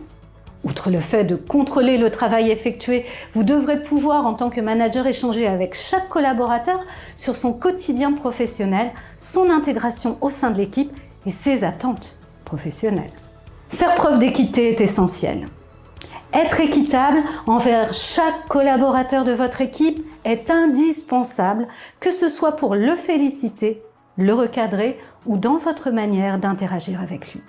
Outre le fait de contrôler le travail effectué, vous devrez pouvoir, en tant que manager, échanger avec chaque collaborateur sur son quotidien professionnel, son intégration au sein de l'équipe et ses attentes professionnelles. Faire preuve d'équité est essentiel. Être équitable envers chaque collaborateur de votre équipe est indispensable, que ce soit pour le féliciter, le recadrer ou dans votre manière d'interagir avec lui.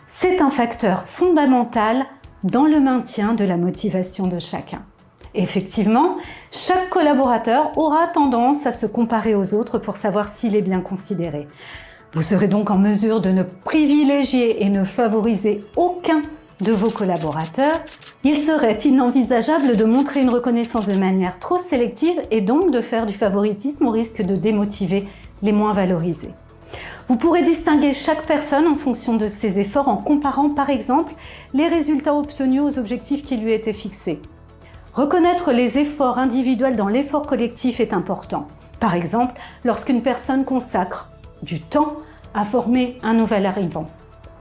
C'est un facteur fondamental dans le maintien de la motivation de chacun. Effectivement, chaque collaborateur aura tendance à se comparer aux autres pour savoir s'il est bien considéré. Vous serez donc en mesure de ne privilégier et ne favoriser aucun de vos collaborateurs. Il serait inenvisageable de montrer une reconnaissance de manière trop sélective et donc de faire du favoritisme au risque de démotiver les moins valorisés. Vous pourrez distinguer chaque personne en fonction de ses efforts en comparant par exemple les résultats obtenus aux objectifs qui lui étaient fixés. Reconnaître les efforts individuels dans l'effort collectif est important. Par exemple, lorsqu'une personne consacre du temps à former un nouvel arrivant.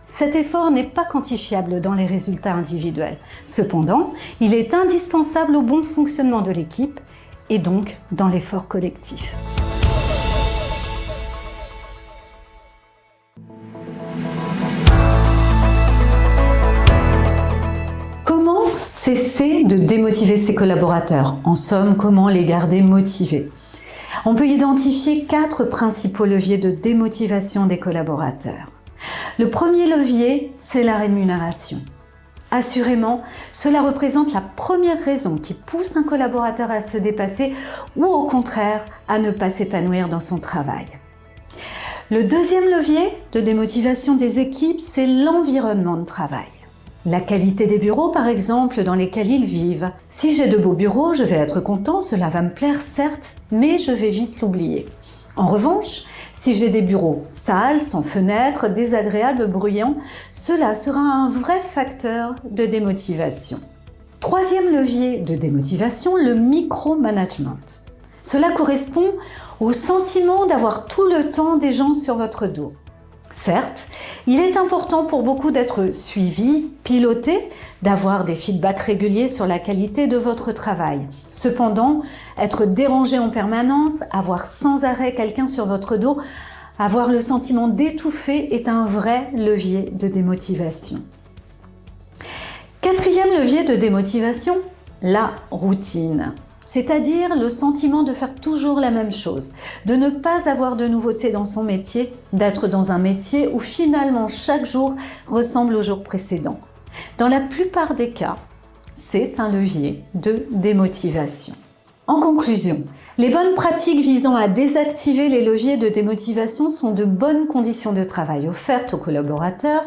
Cet effort n'est pas quantifiable dans les résultats individuels. Cependant, il est indispensable au bon fonctionnement de l'équipe et donc dans l'effort collectif. Comment cesser de démotiver ses collaborateurs? En somme, comment les garder motivés? On peut identifier 4 principaux leviers de démotivation des collaborateurs. Le premier levier, c'est la rémunération. Assurément, cela représente la première raison qui pousse un collaborateur à se dépasser ou au contraire à ne pas s'épanouir dans son travail. Le deuxième levier de démotivation des équipes, c'est l'environnement de travail. La qualité des bureaux, par exemple, dans lesquels ils vivent. Si j'ai de beaux bureaux, je vais être content, cela va me plaire, certes, mais je vais vite l'oublier. En revanche, si j'ai des bureaux sales, sans fenêtres, désagréables, bruyants, cela sera un vrai facteur de démotivation. Troisième levier de démotivation, le micromanagement. Cela correspond au sentiment d'avoir tout le temps des gens sur votre dos. Certes, il est important pour beaucoup d'être suivi, piloté, d'avoir des feedbacks réguliers sur la qualité de votre travail. Cependant, être dérangé en permanence, avoir sans arrêt quelqu'un sur votre dos, avoir le sentiment d'étouffer est un vrai levier de démotivation. Quatrième levier de démotivation, la routine. C'est-à-dire le sentiment de faire toujours la même chose, de ne pas avoir de nouveautés dans son métier, d'être dans un métier où finalement chaque jour ressemble au jour précédent. Dans la plupart des cas, c'est un levier de démotivation. En conclusion, les bonnes pratiques visant à désactiver les leviers de démotivation sont de bonnes conditions de travail offertes aux collaborateurs,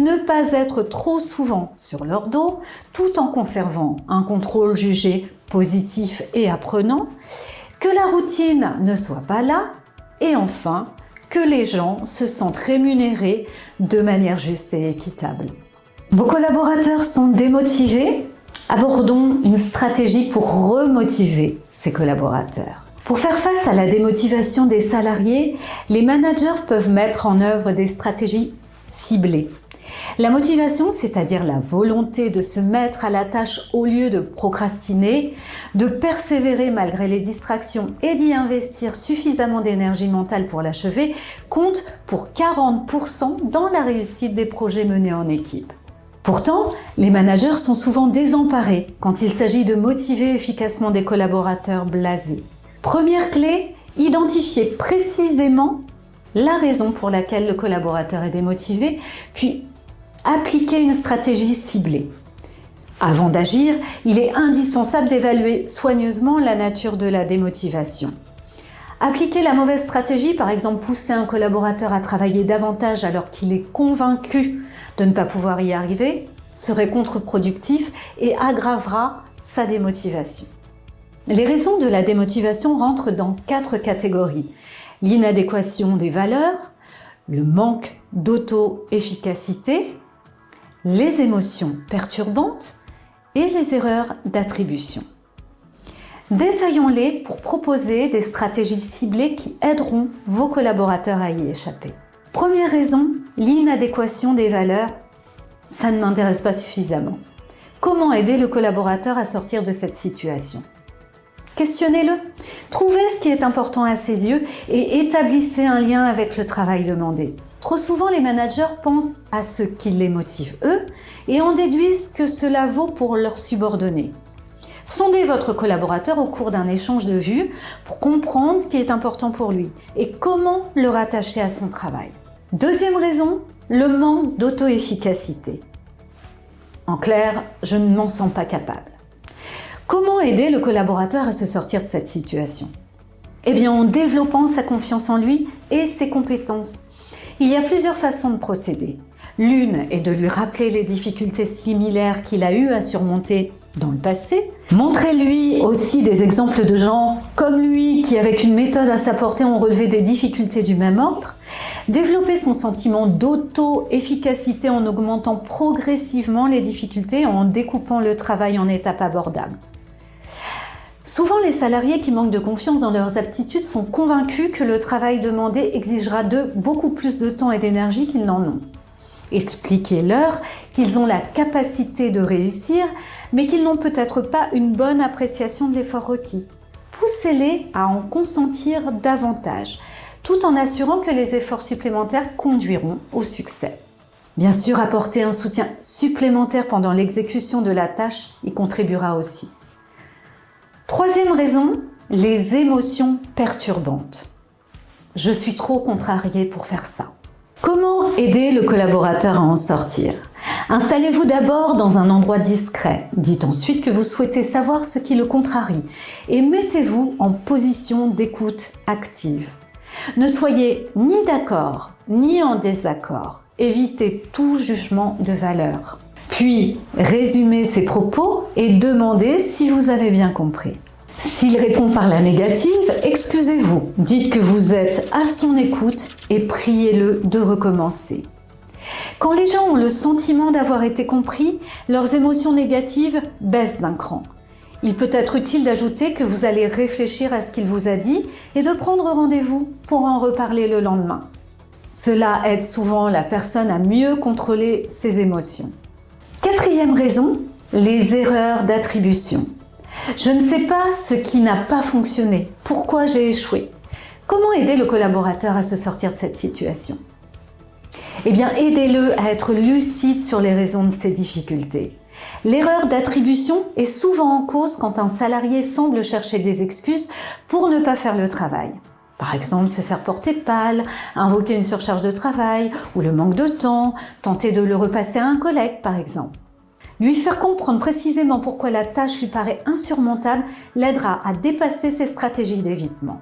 ne pas être trop souvent sur leur dos, tout en conservant un contrôle jugé positif et apprenant, que la routine ne soit pas là, et enfin, que les gens se sentent rémunérés de manière juste et équitable. Vos collaborateurs sont démotivés ? Abordons une stratégie pour remotiver ces collaborateurs. Pour faire face à la démotivation des salariés, les managers peuvent mettre en œuvre des stratégies ciblées. La motivation, c'est-à-dire la volonté de se mettre à la tâche au lieu de procrastiner, de persévérer malgré les distractions et d'y investir suffisamment d'énergie mentale pour l'achever, compte pour 40% dans la réussite des projets menés en équipe. Pourtant, les managers sont souvent désemparés quand il s'agit de motiver efficacement des collaborateurs blasés. Première clé, identifier précisément la raison pour laquelle le collaborateur est démotivé, puis appliquer une stratégie ciblée. Avant d'agir, il est indispensable d'évaluer soigneusement la nature de la démotivation. Appliquer la mauvaise stratégie, par exemple pousser un collaborateur à travailler davantage alors qu'il est convaincu de ne pas pouvoir y arriver, serait contre-productif et aggravera sa démotivation. Les raisons de la démotivation rentrent dans 4 catégories. L'inadéquation des valeurs, le manque d'auto-efficacité, les émotions perturbantes et les erreurs d'attribution. Détaillons-les pour proposer des stratégies ciblées qui aideront vos collaborateurs à y échapper. Première raison, l'inadéquation des valeurs. Ça ne m'intéresse pas suffisamment. Comment aider le collaborateur à sortir de cette situation ? Questionnez-le, trouvez ce qui est important à ses yeux et établissez un lien avec le travail demandé. Trop souvent, les managers pensent à ce qui les motive eux et en déduisent que cela vaut pour leurs subordonnés. Sondez votre collaborateur au cours d'un échange de vues pour comprendre ce qui est important pour lui et comment le rattacher à son travail. Deuxième raison, le manque d'auto-efficacité. En clair, je ne m'en sens pas capable. Comment aider le collaborateur à se sortir de cette situation ? Eh bien, en développant sa confiance en lui et ses compétences. Il y a plusieurs façons de procéder. L'une est de lui rappeler les difficultés similaires qu'il a eu à surmonter dans le passé. Montrez-lui aussi des exemples de gens comme lui qui, avec une méthode à sa portée, ont relevé des difficultés du même ordre. Développer son sentiment d'auto-efficacité en augmentant progressivement les difficultés et en découpant le travail en étapes abordables. Souvent, les salariés qui manquent de confiance dans leurs aptitudes sont convaincus que le travail demandé exigera d'eux beaucoup plus de temps et d'énergie qu'ils n'en ont. Expliquez-leur qu'ils ont la capacité de réussir, mais qu'ils n'ont peut-être pas une bonne appréciation de l'effort requis. Poussez-les à en consentir davantage, tout en assurant que les efforts supplémentaires conduiront au succès. Bien sûr, apporter un soutien supplémentaire pendant l'exécution de la tâche y contribuera aussi. Troisième raison, les émotions perturbantes. Je suis trop contrariée pour faire ça. Comment aider le collaborateur à en sortir ? Installez-vous d'abord dans un endroit discret. Dites ensuite que vous souhaitez savoir ce qui le contrarie et mettez-vous en position d'écoute active. Ne soyez ni d'accord ni en désaccord. Évitez tout jugement de valeur. Puis, résumez ses propos et demandez si vous avez bien compris. S'il répond par la négative, excusez-vous. Dites que vous êtes à son écoute et priez-le de recommencer. Quand les gens ont le sentiment d'avoir été compris, leurs émotions négatives baissent d'un cran. Il peut être utile d'ajouter que vous allez réfléchir à ce qu'il vous a dit et de prendre rendez-vous pour en reparler le lendemain. Cela aide souvent la personne à mieux contrôler ses émotions. Quatrième raison, les erreurs d'attribution. Je ne sais pas ce qui n'a pas fonctionné. Pourquoi j'ai échoué? Comment aider le collaborateur à se sortir de cette situation? Eh bien, aidez-le à être lucide sur les raisons de ses difficultés. L'erreur d'attribution est souvent en cause quand un salarié semble chercher des excuses pour ne pas faire le travail. Par exemple, se faire porter pâle, invoquer une surcharge de travail ou le manque de temps, tenter de le repasser à un collègue par exemple. Lui faire comprendre précisément pourquoi la tâche lui paraît insurmontable l'aidera à dépasser ses stratégies d'évitement.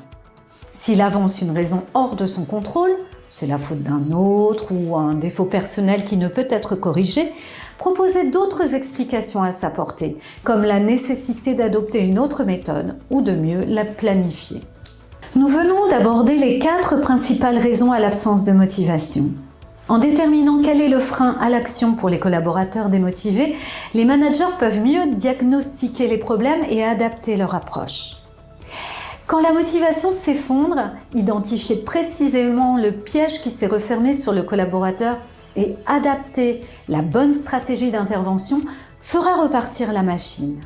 S'il avance une raison hors de son contrôle, c'est la faute d'un autre ou un défaut personnel qui ne peut être corrigé, proposez d'autres explications à sa portée, comme la nécessité d'adopter une autre méthode ou de mieux la planifier. Nous venons d'aborder les 4 principales raisons à l'absence de motivation. En déterminant quel est le frein à l'action pour les collaborateurs démotivés, les managers peuvent mieux diagnostiquer les problèmes et adapter leur approche. Quand la motivation s'effondre, identifier précisément le piège qui s'est refermé sur le collaborateur et adapter la bonne stratégie d'intervention fera repartir la machine.